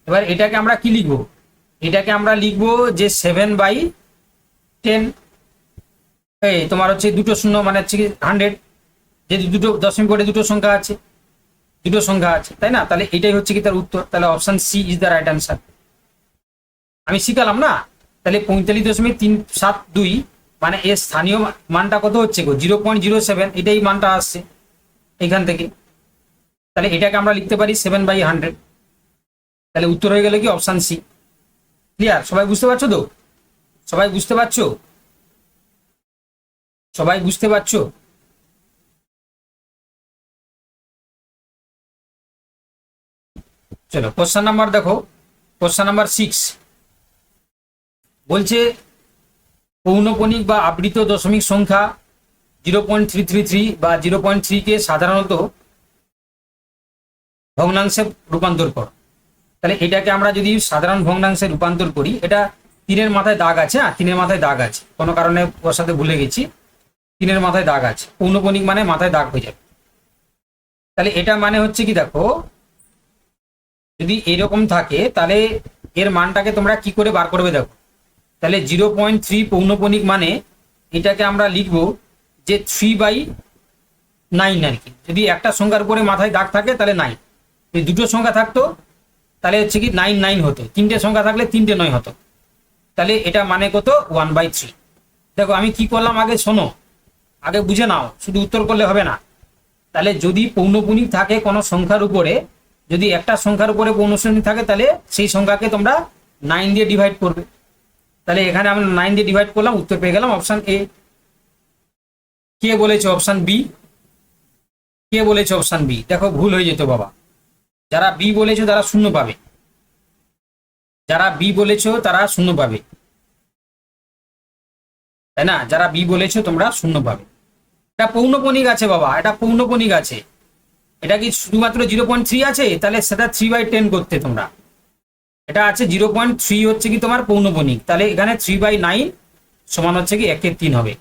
এবার এটাকে আমরা কি লিখবো? এটাকে আমরা লিখবো যে 7/10। এই তোমার হচ্ছে দুটো শূন্য মানে হচ্ছে কি 100, যেহেতু দুটো দশমিক পরে দুটো সংখ্যা আছে, দুটো সংখ্যা আছে, তাই না? তাহলে এটাই হচ্ছে কি তার উত্তর। তাহলে option C is the right answer. আমি শিখালাম না? তাহলে 45.372 মানে এর স্থানীয় মানটা কত হচ্ছে গো? 0.07, এটাই মানটা আসছে এখান থেকে। তাহলে এটাকে আমরা লিখতে পারি 7/100। তাহলে উত্তর হয়ে গেল কি অপশন সি। ক্লিয়ার? সবাই বুঝতে পারছো তো? সবাই বুঝতে পারছো? সবাই বুঝতে পারছো? চলো কোশ্চেন নাম্বার দেখো, কোশ্চেন নাম্বার 6 বলছে পৌনঃপুনিক বা আবৃত দশমিক সংখ্যা 0.333 বা 0.3 কে সাধারণত ভগ্নাংশে রূপান্তর করো। তাহলে এটাকে আমরা যদি সাধারণ ভগ্নাংশে রূপান্তর করি, এটা তিনের মাথায় দাগ আছে, হ্যাঁ তিনের মাথায় দাগ আছে, কোনো কারণে ওর সাথে ভুলে গেছি, তিনের মাথায় দাগ আছে, পৌনঃপুনিক মানে মাথায় দাগ হয়ে যাবে। তাহলে এটা মানে হচ্ছে কি দেখো, যদি এরকম থাকে তাহলে এর মানটাকে তোমরা কি করে বার করবে দেখো। তাহলে 0.3 পৌনঃপুনিক মানে এটাকে আমরা লিখবো যে 3/9 আর কি। যদি একটা সংখ্যার উপরে মাথায় দাগ থাকে তাহলে 9, যদি দুটো সংখ্যা থাকতো তাহলে হচ্ছে কি 9 হতো, তিনটে সংখ্যা থাকলে 3টে 9 হতো। তাহলে এটা মানে কত? 1/3। দেখো আমি কি করলাম আগে শোনো, আগে বুঝে নাও, শুধু উত্তর করলে হবে না। তাহলে যদি পৌনঃপুনিক থাকে কোনো সংখ্যার উপরে, যদি একটা সংখ্যার উপরে পৌনঃপুনিক থাকে তাহলে সেই সংখ্যাকে তোমরা 9 দিয়ে ডিভাইড করবে। তাহলে এখানে আমরা 9 দিয়ে ডিভাইড করলাম, উত্তর পেয়ে গেলাম অপশন এ। কে বলেছে অপশন বি? কে বলেছে অপশন বি? দেখো ভুল হয়ে যেত বাবা। যারা বি বলেছো তারা শূন্য পাবে, যারা বি বলেছো তারা শূন্য পাবে, তাই না? যারা বি বলেছো তোমরা শূন্য পাবে। এটা পৌনঃপুনিক আছে বাবা, এটা পৌনঃপুনিক আছে। এটা কি শুধুমাত্র 0.3 আছে? তাহলে সেটা 3/10 করতে তোমরা। এটা আছে 0.3 হচ্ছে কি তোমার পৌনঃপুনিক, তাহলে এখানে 3/9 সমান হচ্ছে কি 1/3 হবে।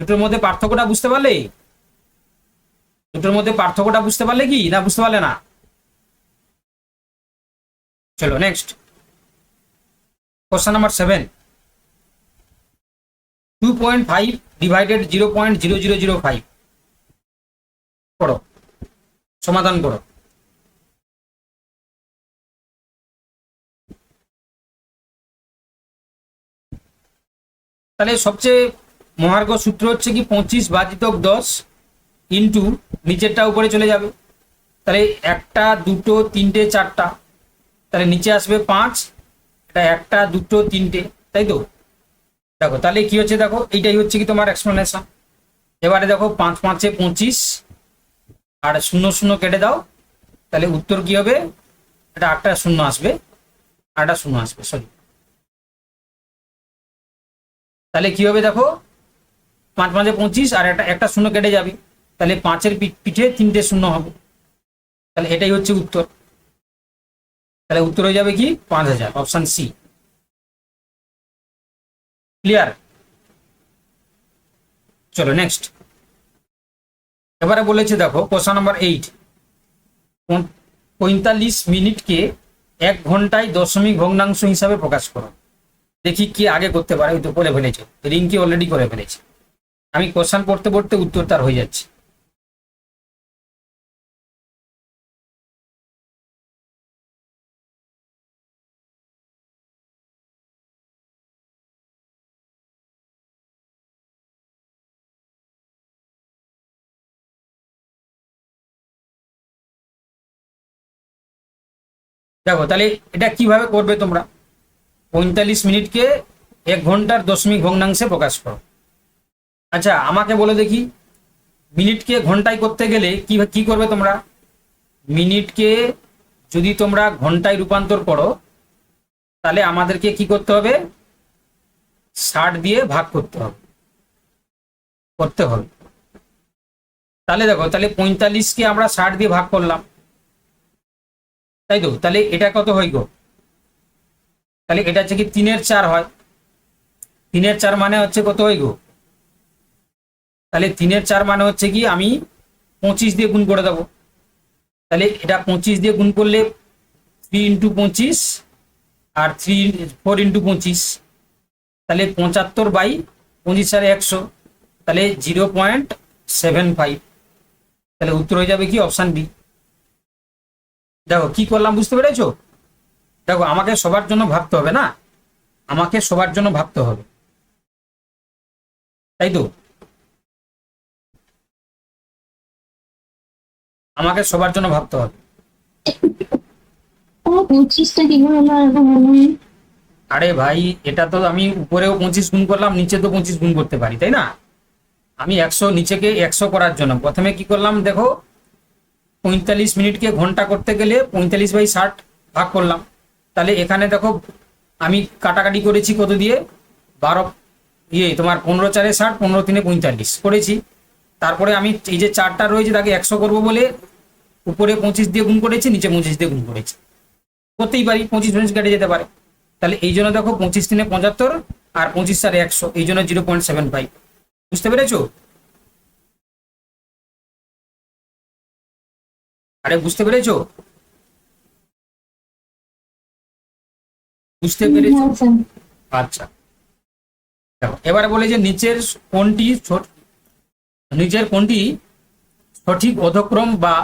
দুটোর মধ্যে পার্থক্যটা বুঝতে পারলে? দুটোর মধ্যে পার্থক্যটা বুঝতে পারলে কি না বুঝতে পারলে না? চলো নেক্সট, কোশ্চেন নাম্বার 7। 2.5 ডিভাইডেড 0.0005 করো, সমাধান করো। তাহলে সবচেয়ে মহার্ঘ সূত্র হচ্ছে কি 25/10 ইন্টু নিচেরটা উপরে চলে যাবে। তাহলে একটা দুটো তিনটে চারটা, তাহলে নিচে আসবে 5, এটা একটা দুটো তিনটে, তাই তো? দেখো তাহলে কি হচ্ছে, দেখো এইটাই হচ্ছে কি তোমার এক্সপ্লেনেশন। এবারে দেখো 5×5 = 25, আর 0 0 কেটে দাও, তাহলে উত্তর কি হবে? এটা 8টা শূন্য আসবে, 8টা শূন্য আসবে, সরি। তাহলে কি হবে দেখো, 5×5 = 25, আর একটা শূন্য কেটে যাবে, তাহলে 5-এর পিঠে 3টে শূন্য হবে। তাহলে এটাই হচ্ছে উত্তর। তাহলে উত্তর হয়ে যাবে কি 5000, অপশন সি। ক্লিয়ার? চলো নেক্সট। এবারে বলেছে দেখো কোশ্চেন নাম্বার 8, 45 মিনিটকে 1 ঘন্টায় দশমিক ভগ্নাংশ হিসাবে প্রকাশ করো। দেখি কি আগে করতে পারে, ওই তো বলে ফেলেছে, রিঙ্কি অলরেডি করে ফেলেছে। আমি কোশ্চেন পড়তে পড়তে উত্তর তার হয়ে যাচ্ছে। দেখো তাহলে এটা কিভাবে করবে তোমরা, 45 মিনিটকে 1 ঘন্টার দশমিক ভগ্নাংশে প্রকাশ করো। আচ্ছা আমাকে বলো দেখি, মিনিটকে ঘন্টায় করতে গেলে কি কি করবে তোমরা? মিনিটকে যদি তোমরা ঘন্টায় রূপান্তর করো তাহলে আমাদেরকে কি করতে হবে? 60 দিয়ে ভাগ করতে হবে। তাহলে দেখো, তাহলে 45কে আমরা 60 দিয়ে ভাগ করলাম, তাই তো? তাহলে এটা কত হয় গো? তাহলে এটা হচ্ছে কি 3/4 হয়। 3/4 মানে হচ্ছে কত হয় গো? তাহলে 3/4 মানে হচ্ছে কি, আমি 25 দিয়ে গুণ করে দেবো। তাহলে এটা 25 দিয়ে গুণ করলে 3 ইন্টু 25 আর 4 ইন্টু 25, তাহলে 75/25 তাহলে 0.75। তাহলে উত্তর হয়ে যাবে কি অপশান বি। দেখো কি করলাম বুঝতে পেরেছো? দেখো আমাকে সবার জন্য ভাবতে হবে না, আমাকে সবার জন্য ভাবতে হবে, তাই তো? আমাকে সবার জন্য ভাবতে হবে। 25টা কিভাবে আমরা এত বলবো? আরে ভাই, এটা তো আমি উপরেও 25 গুণ করলাম, নিচে তো 25 গুণ করতে পারি, তাই না? আমি 100, নিচেকে 100 করার জন্য প্রথমে কি করলাম দেখো, 45 মিনিটকে ঘন্টা করতে গেলে 45/60 ভাগ করলাম। তাহলে এখানে দেখো আমি কাটাকাটি করেছি কত দিয়ে, 12 তোমার 15/4 60, 15/3 45 করেছি। তারপরে আমি এই যে 4টা রয়েছে তাকে 100 করবো বলে উপরে 25 দিয়ে গুণ করেছি, নিচে 25 দিয়ে গুণ করেছি। করতেই পারি, 25 কেটে যেতে পারে। তাহলে এই জন্য দেখো 25×3 = 75 আর 25×4 100, এই জন্য 0.75। বুঝতে পেরেছো? আরে বুঝতে পেরেছো? বুঝতে পেরেছো? হ্যাঁ স্যার। আচ্ছা দেখো এবারে বলে যে নিচের কোনটি সঠিক অধক্রম বা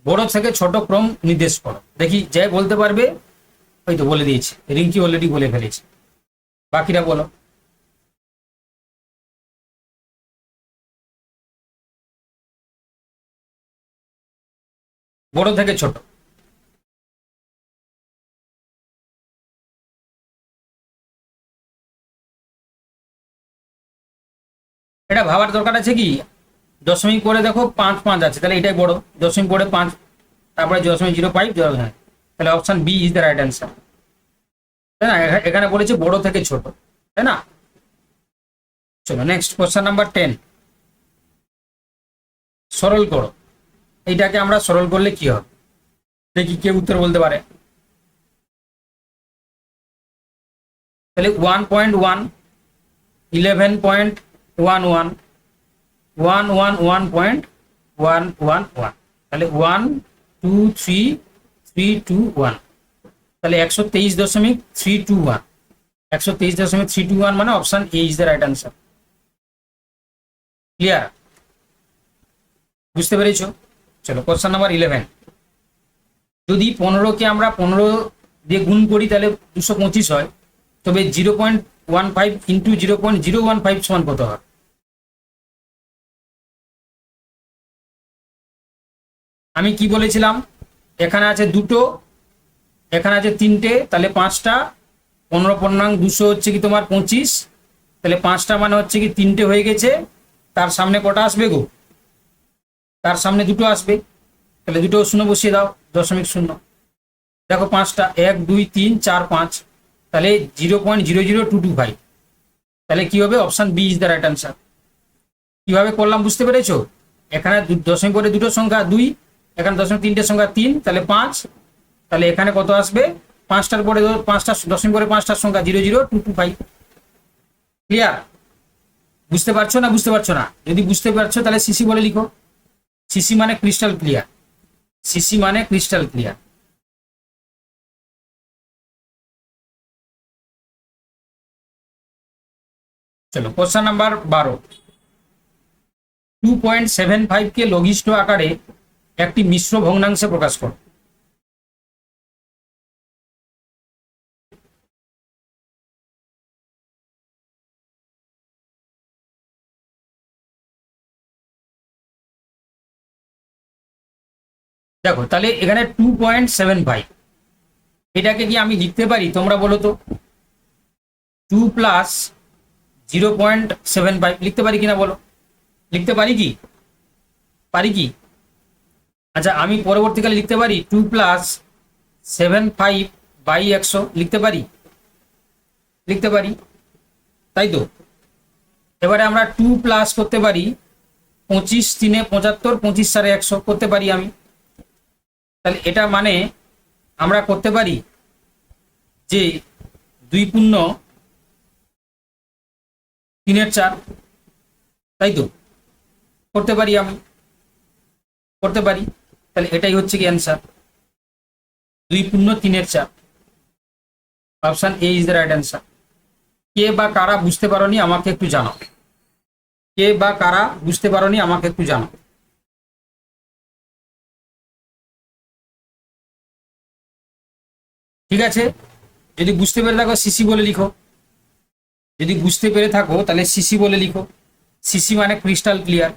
বড় থেকে ছোট ক্রম নির্দেশ করো। দেখি যে বলতে পারবে, ওই তো বলে দিয়েছি, রিঙ্কি অলরেডি বলে ফেলেছে, বাকিরা বলো। বড় থেকে ছোট। এটা ভাবার দরকার আছে কি, দশমিক পরে দেখো 5 5 আছে, তাহলে এটাই বড়। দশমিক পরে 5, তারপরে 0.05, হ্যাঁ, তাহলে option B is the right answer, তাই না? এখানে বলেছে বড় থেকে ছোট, তাই না? চলো নেক্সট কোশ্চেন নাম্বার 10, সরল করো। এইটাকে আমরা সরল করলে কি হবে, দেখি কে উত্তর বলতে পারে। তাহলে 1.1, 11.11, 111.111, তাহলে 123.321, তাহলে 123.321, 123.321 মানে option A is the right answer. Clear? বুঝতে পেরেছো? চলো কোশ্চেন নাম্বার 11, যদি 15কে আমরা 15 দিয়ে গুণ করি তাহলে 225 হয়, তবে 0.15 ইন্টু 0.015 সমান কত হয়? আমি কি বলেছিলাম, এখানে আছে দুটো, এখানে আছে তিনটে, তাহলে 5টা, 15 পূর্ণাঙ্ক 200 হচ্ছে কি তোমার 25, তাহলে 5টা মানে হচ্ছে কি 3টে হয়ে গেছে, তার সামনে কটা আসবে গো? তার সামনে দুটো আসবে, তাহলে দুটো শূন্য বসিয়ে দাও, 0.0। দেখো 5টা, 1 2 3 4 5, তাহলে 0.00225, তাহলে কি হবে? Option B is the right answer. কিভাবে করলাম বুঝতে পেরেছো? এখানে দশমিক পরে দুটো সংখ্যা 2, এখানে দশমিক 3টে সংখ্যা 3, তাহলে 5, তাহলে এখানে কত আসবে? 5টার পরে 5টা দশমিক পরে 5টার সংখ্যা 0.0225। ক্লিয়ার? বুঝতে পারছো না বুঝতে পারছো না? যদি বুঝতে পারছো তাহলে সিসি বলে লিখো। সিসি মানে ক্রিস্টাল ক্লিয়ার, সিসি মানে ক্রিস্টাল ক্লিয়ার। চলো কোশ্চেন নাম্বার 12, 2.75কে লঘিষ্ঠ আকারে একটি মিশ্র ভগ্নাংশে প্রকাশ করো। দেখো তাহলে এখানে 2.75, এটাকে কি আমি লিখতে পারি তোমরা বলো তো? 2 প্লাস 0.75 লিখতে পারি কিনা বলো? লিখতে পারি কি? পারি কি? আচ্ছা, আমি পরবর্তীকালে লিখতে পারি 2 প্লাস 75 বাই 100 লিখতে পারি? লিখতে পারি, তাই তো? এবারে আমরা 2 প্লাস করতে পারি 25 3 75, 25 4 100 করতে পারি আমি। তাহলে এটা মানে আমরা করতে পারি যে 2 পূর্ণ 3/4, তাই তো? করতে পারি আমি, করতে পারি। তাহলে এটাই হচ্ছে কি অ্যান্সার, 2 পূর্ণ 3/4। Option A is the right answer. কে বা কারা বুঝতে পারোনি আমাকে একটু জানাও, কে বা কারা বুঝতে পারোনি আমাকে একটু জানাও। ঠিক আছে, যদি বুঝতে পেরে থাকো সিসি বলে লিখো। যদি বুঝতে পেরে থাকো তাহলে সিসি বলে লিখো। সিসি মানে ক্রিস্টাল ক্লিয়ার।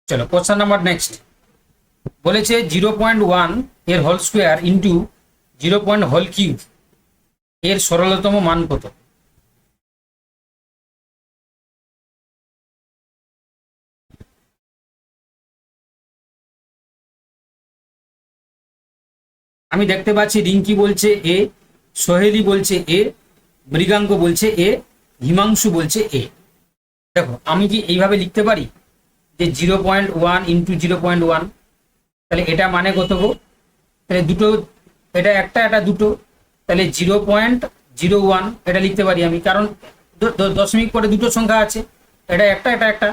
চলো কোশ্চেন নাম্বার নেক্সট। বলেছে 0.1 এর whole square into 0. Whole cube এর সরলতম মান কত? আমি দেখতে পাচ্ছি রিঙ্কি বলছে এ, সোহেলি বলছে এ, মৃগাঙ্ক বলছে এ, হিমাংশু বলছে এ। দেখো আমি কি এইভাবে লিখতে পারি যে 0.1 ইন্টু 0.1, তাহলে এটা মানে কত গো? তাহলে দুটো, এটা একটা এটা দুটো, তাহলে 0.01 এটা লিখতে পারি আমি, কারণ দশমিক পরে দুটো সংখ্যা আছে, এটা একটা এটা একটা।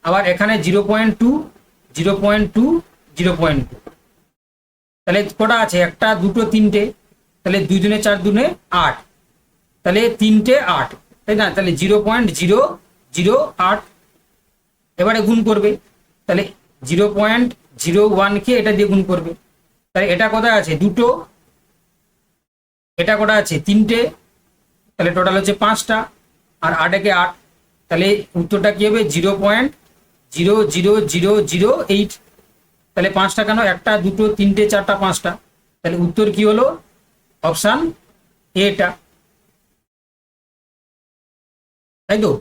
আবার এখানে 0.2 0.2 0.2, তাহলে কটা আছে? একটা দুটো তিনটে, তাহলে 2 দুনে 4 দুনে 8, তাহলে 3টে 8, তাই না? তাহলে 0.008 এবারে গুণ করবে, তাহলে 0.01কে এটা দিয়ে গুণ করবে, তাহলে এটা কোথায় আছে? দুটো, এটা কটা আছে? তিনটে, তাহলে টোটাল হচ্ছে 5টা, আর 8 একে 8, তাহলে উত্তরটা কি হবে? 0.00008। তাহলে 5টা কেন? একটা দুটো তিনটে চারটা 5টা, তাহলে উত্তর কি হলো? অপশান এটা, তাই তো?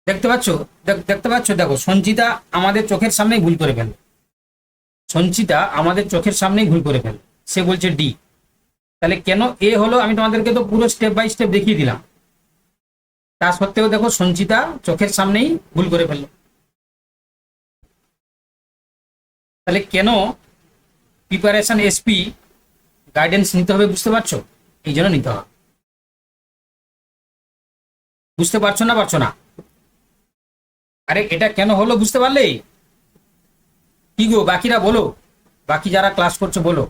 দেখতে পাচ্ছ? দেখতে পাচ্ছ? দেখো সঞ্চিতা আমাদের চোখের সামনেই ভুল করে ফেল, সঞ্চিতা আমাদের চোখের সামনেই ভুল করে ফেল, সে বলছে ডি। তাহলে কেন এ হলো? আমি তোমাদেরকে তো পুরো স্টেপ বাই স্টেপ দেখিয়ে দিলাম, তা সত্ত্বেও দেখো সঞ্চিতা চোখের সামনেই ভুল করে ফেললো। তাহলে কেন প্রিপারেশন এসপি গাইডেন্স নিতে হবে বুঝতে পারছো? এই জন্য নিতে হবে। বুঝতে পারছো না? পারছো না? আরে এটা কেন হলো বুঝতে পারলে? কি গো বাকিরা বলো, বাকি যারা ক্লাস করছো বলো,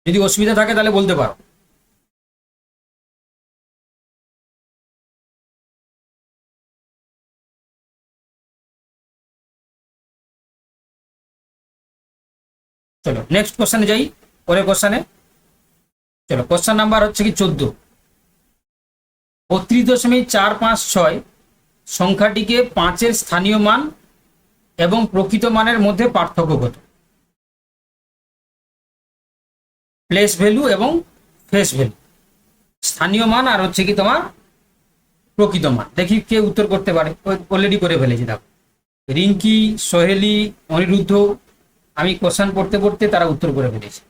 যদি অসুবিধা থাকে তাহলে বলতে পারো। চলো নেক্সট কোশ্চেনে যাই, পরের কোশ্চেনে। চলো কোশ্চেন নাম্বার হচ্ছে কি 14। 32.456 সংখ্যাটিকে 5-এর স্থানীয় মান এবং প্রকৃত মানের মধ্যে পার্থক্য কত? প্লেস ভ্যালু এবং ফেস ভ্যালু, স্থানীয় মান আর হচ্ছে কি তোমার প্রকৃত মান। দেখি কে উত্তর করতে পারে। অলরেডি করে ফেলেছি, দেখো রিঙ্কি, সোহেলি, অনিরুদ্ধ, আমি কোশ্চেন পড়তে পড়তে তারা উত্তর করে ফেলেছে।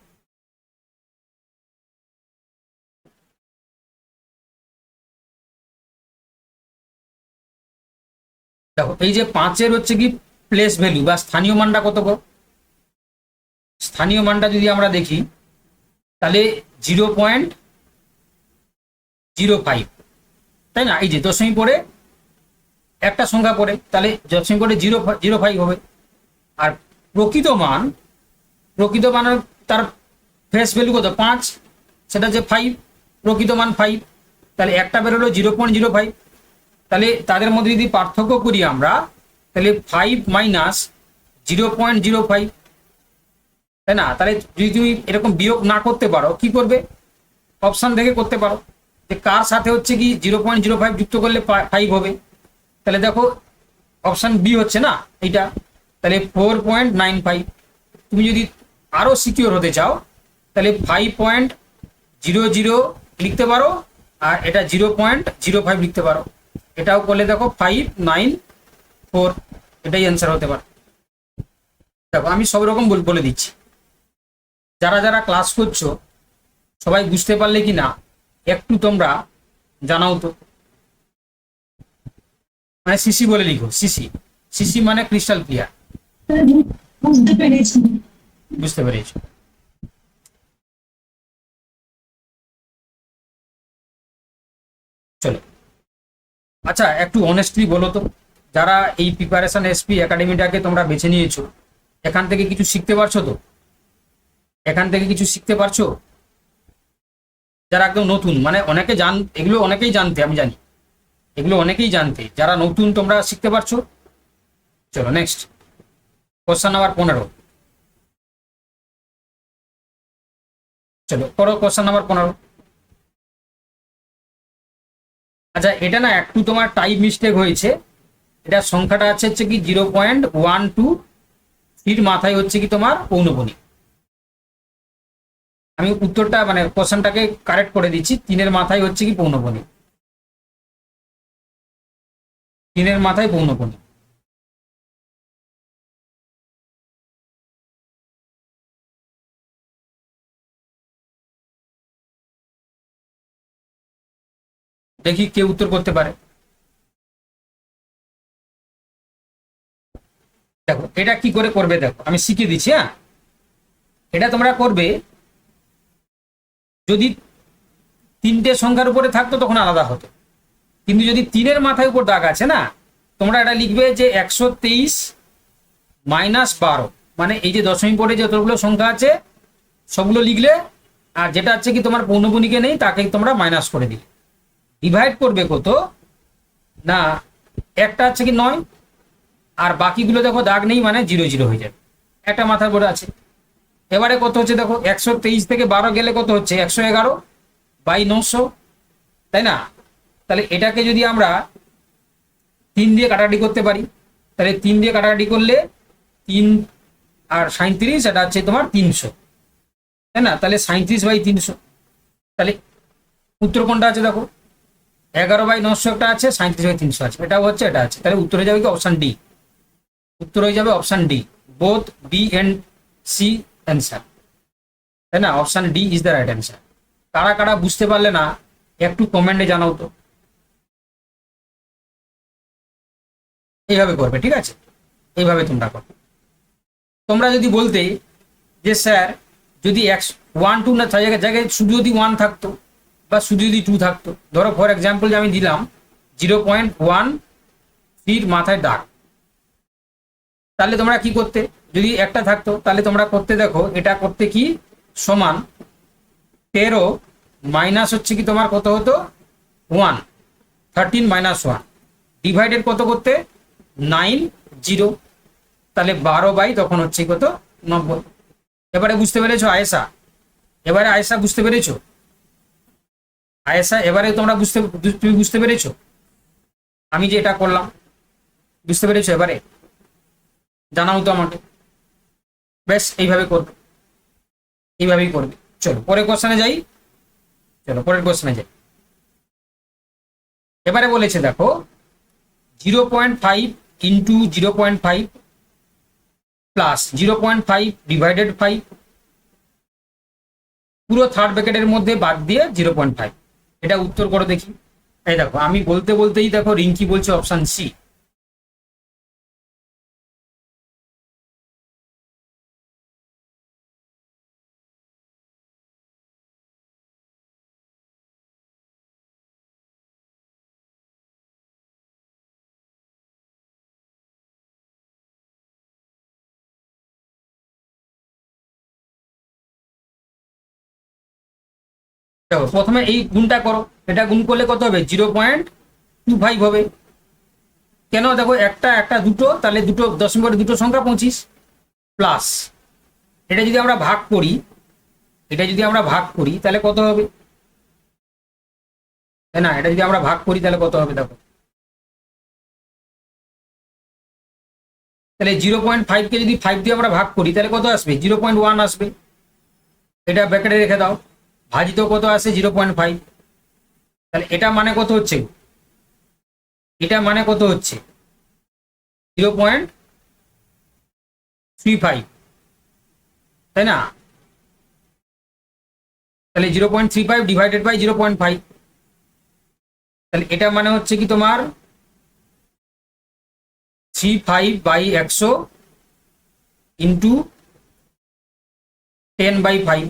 দেখো এই যে 5-এর হচ্ছে কি প্লেস ভ্যালু বা স্থানীয় মানটা কত গো? স্থানীয় মানটা যদি আমরা দেখি তাহলে 0.05, তাই না? এই যে দশমিক পরে একটা সংখ্যা পড়ে, তাহলে দশমিক পরে 0.05 হবে। আর প্রকৃত মান, প্রকৃত মানের তার ফেস ভ্যালু কত? 5, সেটা হচ্ছে 5, প্রকৃত মান 5, তাহলে একটা বেরোলো 0.05। তাহলে তাদের মধ্যে যদি পার্থক্য করি আমরা, তাহলে 5 মাইনাস 0.05, তাই না? তাহলে যদি তুমি এরকম বিয়োগ না করতে পারো কি করবে? অপশন দেখে করতে পারো, যে কার সাথে হচ্ছে কি 0.05 যুক্ত করলে 5 হবে, তাহলে দেখো অপশন বি হচ্ছে না এইটা, তাহলে 4.95। তুমি যদি আরো সিকিউর হতে চাও তাহলে 5.00 লিখতে পারো, আর এটা 0.05 লিখতে পারো, এটাও করলে দেখো 594, এটাই অ্যান্সার হতে পারে। দেখো আমি সব রকম বলে দিচ্ছি, যারা যারা ক্লাস করছো সবাই বুঝতে পারলে কি না একটু তোমরা জানাও তো। মানে সিসি বলে লিখো, সিসি, সিসি মানে ক্রিস্টাল ক্লিয়ার। বুঝতে পেরেছি। বুঝতে পেরেছো? চলো, আচ্ছা একটু অনেস্টলি বলো তো, যারা এই প্রিপারেশন এসপি একাডেমিটাকে তোমরা বেছে নিয়েছো, এখান থেকে কিছু শিখতে পারছো তো? এখান থেকে কিছু শিখতে পারছো? যারা একদম নতুন, মানে অনেকে এগুলো অনেকেই জানতে, আমি জানি এগুলো অনেকেই জানতে, যারা নতুন তোমরা শিখতে পারছো? চলো নেক্সট কোশ্চেন নাম্বার 15। চলো করো কোশ্চেন নাম্বার 15। আচ্ছা এটা না একটু তোমার টাইপ মিস্টেক হয়েছে, এটা সংখ্যাটা হচ্ছে কি 0.12, ফির মাথায় হচ্ছে কি তোমার পৌনঃপুনিক। আমি উত্তরটা মানে কোশ্চেনটাকে কারেক্ট করে দিচ্ছি, 3-এর মাথায় হচ্ছে কি পৌনঃপুনিক, 3-এর মাথায় পৌনঃপুনিক। দেখি কে উত্তর করতে পারে। দেখো এটা কি করে করবে, দেখো আমি শিখিয়ে দিচ্ছি। হ্যাঁ, এটা তোমরা করবে যদি 3টে সংখ্যার উপরে থাকতো তখন আলাদা হতো, কিন্তু যদি 3-এর মাথায় উপর দাগ আছে না, তোমরা এটা লিখবে যে 123 মাইনাস 12, মানে এই যে দশমিক পরে যতগুলো সংখ্যা আছে সবগুলো লিখলে, আর যেটা হচ্ছে কি তোমার পৌনঃপুনিকে নেই তাকে তোমরা মাইনাস করে দিলে। ডিভাইড করবে কত না, একটা হচ্ছে কি 9, আর বাকিগুলো দেখো দাগ নেই মানে 0 0 হয়ে যাবে, একটা মাথার উপরে আছে। এবারে কত হচ্ছে দেখো, 123 থেকে 12 গেলে কত হচ্ছে 111/900, তাই না? তাহলে এটাকে যদি আমরা 3 দিয়ে কাটাকাটি করতে পারি, তাহলে 3 দিয়ে কাটাকাটি করলে 3 আর 37, এটা হচ্ছে তোমার 300, তাই না? তাহলে 37/300, তাহলে উত্তর কোনটা আছে দেখো, 11/900 একটা আছে, 37/300 আছে, এটাও হচ্ছে, এটা আছে, তাহলে উত্তর হয়ে যাবে কি অপশন ডি। উত্তর হয়ে যাবে option D, both B and C answer, তাই না? Option D is the right answer. কারা কারা বুঝতে পারলে না একটু কমেন্টে জানাও তো। এইভাবে করবে, ঠিক আছে? এইভাবে তোমরা করবে। তোমরা যদি বলতে যে স্যার যদি 1 2 না জায়গায় শুধু যদি 1 থাকতো বা শুধু যদি 2 থাকতো, ধরো ফর এক্সাম্পল যে আমি দিলাম 0.1 ফির মাথায় দাগ, তাহলে তোমরা কি করতে? যদি একটা থাকতো তাহলে তোমরা করতে, দেখো এটা করতে কি সমান 13 মাইনাস হচ্ছে কি তোমার কত হতো 1, 13 - 1 ডিভাইডেড কত করতে 9 0, তাহলে 12 তখন হচ্ছে কত 90। এবারে বুঝতে পেরেছো আয়েশা? এবারে আয়েশা বুঝতে পেরেছো? আয়েশা এবারে তুমি বুঝতে পেরেছো আমি যে এটা করলাম? বুঝতে পেরেছো? এবারে জানাও তো আমাকে। বেশ এইভাবে করবে, এইভাবেই করবে। চলো পরের কোশ্চেনে যাই। চলো পরের কোশ্চেনে যাই। এবারে বলেছে দেখো 0.5 ইন্টু 0.5 প্লাস 0.5 ডিভাইডেড 5, পুরো থার্ড ব্র্যাকেটের মধ্যে বাদ দিয়ে 0.5, এটা উত্তর করো দেখি। এই দেখো আমি বলতে বলতেই দেখো রিঙ্কি বলছে অপশন সি। দেখো প্রথমে এই গুণটা করো, এটা গুণ করলে কত হবে 0.25 হবে। কেন দেখো একটা একটা দুটো, তাহলে দুটো দশমিক পরে দুটো সংখ্যা 25 প্লাস এটা যদি আমরা ভাগ করি, এটা যদি আমরা ভাগ করি তাহলে কত হবে তাই না? এটা যদি আমরা ভাগ করি তাহলে কত হবে দেখো, তাহলে 0.5 কে যদি 5 দিয়ে আমরা ভাগ করি তাহলে কত আসবে? 0.1 আসবে। এটা ব্র্যাকেটে রেখে দাও, ভাজিত কত আসে? 0.5। তাহলে এটা মানে কত হচ্ছে? এটা মানে কত হচ্ছে? 0.35, তাই না? তাহলে 0.35 ডিভাইডেড বাই 0.5, তাহলে এটা মানে হচ্ছে কি তোমার 35/100 ইন্টু 10/5।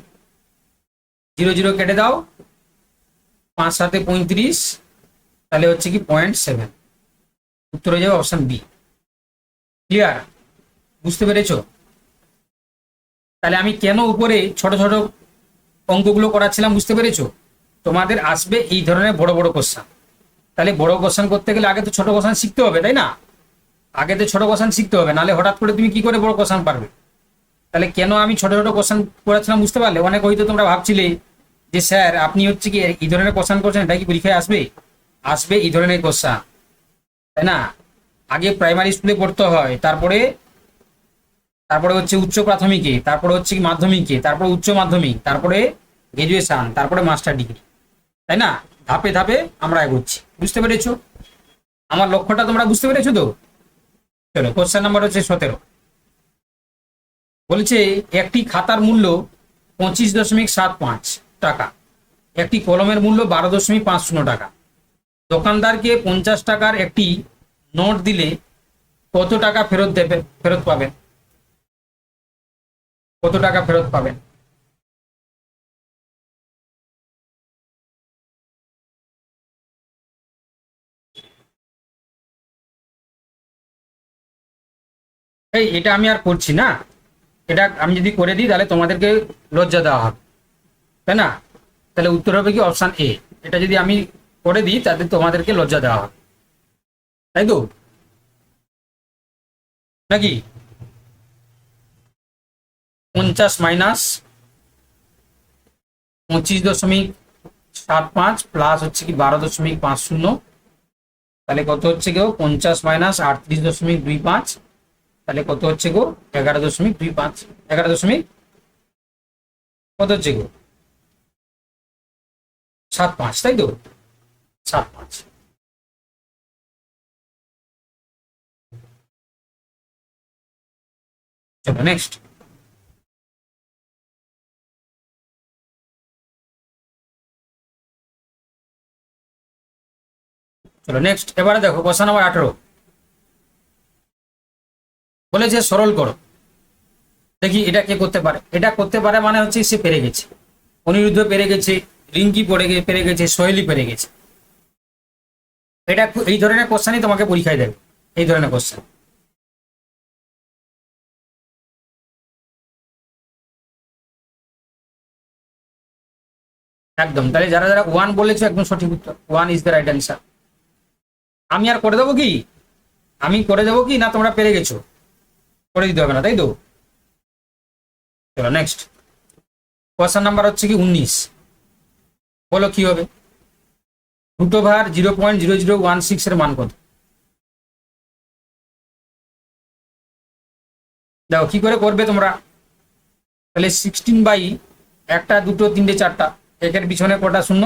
0 0 কেটে দাও, 5 7 35, তাহলে হচ্ছে কি 0.7। উত্তর হয়ে যাবে অপশন বি। ক্লিয়ার? বুঝতে পেরেছো? তাহলে আমি কেন উপরে ছোট ছোট অঙ্কগুলো করাচ্ছিলাম, বুঝতে পেরেছো? তোমাদের আসবে এই ধরনের বড় বড় কোশ্চেন। তাহলে বড় কোশ্চেন করতে গেলে আগে তো ছোট কোশ্চেন শিখতে হবে, তাই না? আগে তো ছোট কোশ্চেন শিখতে হবে, নাহলে হঠাৎ করে তুমি কি করে বড় কোশ্চেন পারবে? তাহলে কেন আমি ছোট ছোট কোশ্চেন করাচ্ছিলাম বুঝতে পারলে? অনেক হয়তো তোমরা ভাবছিলে যে স্যার আপনি হচ্ছে কি এই ধরনের কোশ্চেন করছেন, এটা কি পরীক্ষায় আসবে? আসবে এই ধরনের কোশ্চেন, তাই না? আগে প্রাইমারি স্কুলে পড়তে হয়, তারপরে তারপরে হচ্ছে উচ্চ প্রাথমিকে, তারপরে হচ্ছে কি মাধ্যমিকে, তারপরে উচ্চ মাধ্যমিক, তারপরে গ্রাজুয়েশন, তারপরে মাস্টার ডিগ্রি, তাই না? ধাপে ধাপে আমরা এগোচ্ছি। বুঝতে পেরেছো আমার লক্ষ্যটা? তোমরা বুঝতে পেরেছো তো? চলো, কোশ্চেন নাম্বার হচ্ছে 17। বলেছে একটি খাতার মূল্য 25.75 টাকা, একটি কলমের মূল্য 12.50 টাকা। দোকানদারকে 50 টাকার একটি নোট দিলে কত টাকা ফেরত পাবেন? কত টাকা ফেরত পাবেন? এটা আমি আর করছি না, এটা আমি যদি করে দিই তাহলে তোমাদেরকে লজ্জা দেওয়া হবে, তাই না? তাহলে উত্তর হবে কি অপশন এ। এটা যদি আমি করে দিই তাহলে তোমাদেরকে লজ্জা দেওয়া হবে, তাই তো নাকি? 50 মাইনাস 25.75 প্লাস হচ্ছে কি 12.50, তাহলে কত হচ্ছে গো? 50 মাইনাস 38.25, তাহলে কত হচ্ছে গো? 11.25, 11 দশমিক কত হচ্ছে গো? 75, তাই তো? 75। চলো নেক্সট। চলো নেক্সট, এবারে দেখো কোশ্চেন নাম্বার 18। বলেছে সরল করো। দেখি এটা কে করতে পারে। এটা করতে পারে মানে হচ্ছে সে পেরে গেছে, অনিরুদ্ধ পেরে গেছে, রিঙ্কি পেরে গেছে, সোহেলি পেরে গেছে। এটা এই ধরনের কোশ্চেনই তোমাকে পরীক্ষায় দেবে, এই ধরনের কোশ্চেন। একদম, তাহলে যারা যারা 1 বলেছো একদম সঠিক উত্তর, 1 ইজ দ্য রাইট অ্যান্সার। আমি আর করে দেবো কি? আমি করে দেবো কি না তোমরা পেরে গেছো? করে দিতে হবে না, তাই তো? চলো নেক্সট, কোশ্চেন নাম্বার হচ্ছে কি 19। বলো কি হবে? রুট ওভার 0.0016 এর মান কত? দেখো কি করে করবে তোমরা। তাহলে 16 বাই 1 2 3 4টা, একের পিছনে কটা শূন্য?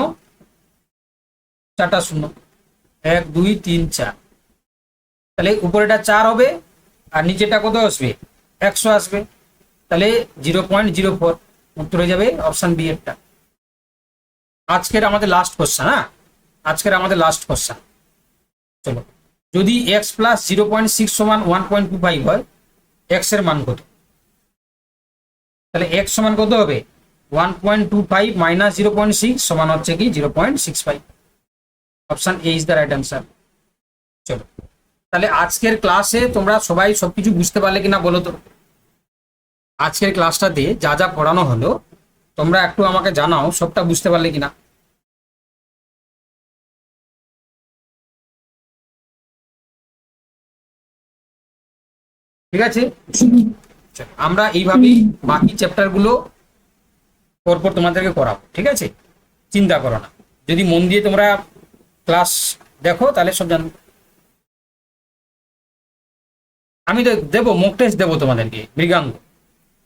4টা শূন্য, 1 2 3 4। তাহলে উপরেটা 4 হবে আর নিচেটা কত আসবে? 100 আসবে। তাহলে 0.04, উত্তর হয়ে যাবে অপশন বি এরটা। আজকের আমাদের লাস্ট কোশ্চেন। হ্যাঁ, আজকের আমাদের লাস্ট কোশ্চেন। চলো, যদি x প্লাস 0.6 সমান 1.25 হয়, x এর মান কত? তাহলে x সমান কত হবে? 1.25 মাইনাস 0.6 সমান হচ্ছে কি 0.65। Option A is the right answer. চলো, তাহলে আজকের ক্লাসে তোমরা সবাই সবকিছু বুঝতে পারলে কিনা বলো তো? আজকের ক্লাসটাতে যা যা পড়ানো হলো তোমরা একটু আমাকে জানাও, সবটা বুঝতে পারলে কিনা। ঠিক আছে, আমরা এইভাবেই বাকি চ্যাপ্টার গুলো পরপর তোমাদেরকে করাবো। ঠিক আছে, চিন্তা করো না। যদি মন দিয়ে তোমরা ক্লাস দেখো, তাহলে সব জানবো। আমি তো দেবো মক টেস্ট দেবো তোমাদেরকে মৃগাঙ্গ।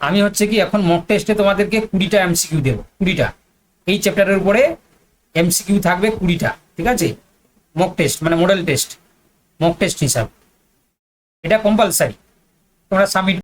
আমি হচ্ছে কি এখন মক টেস্টে তোমাদেরকে 20টা এমসিকিউ দেবো, 20টা। এই চ্যাপ্টারের উপরে এমসিকিউ থাকবে 20টা, ঠিক আছে? মক টেস্ট মানে মডেল টেস্ট, মক টেস্ট হিসাব, এটা কম্পালসারি, তোমরা সাবমিট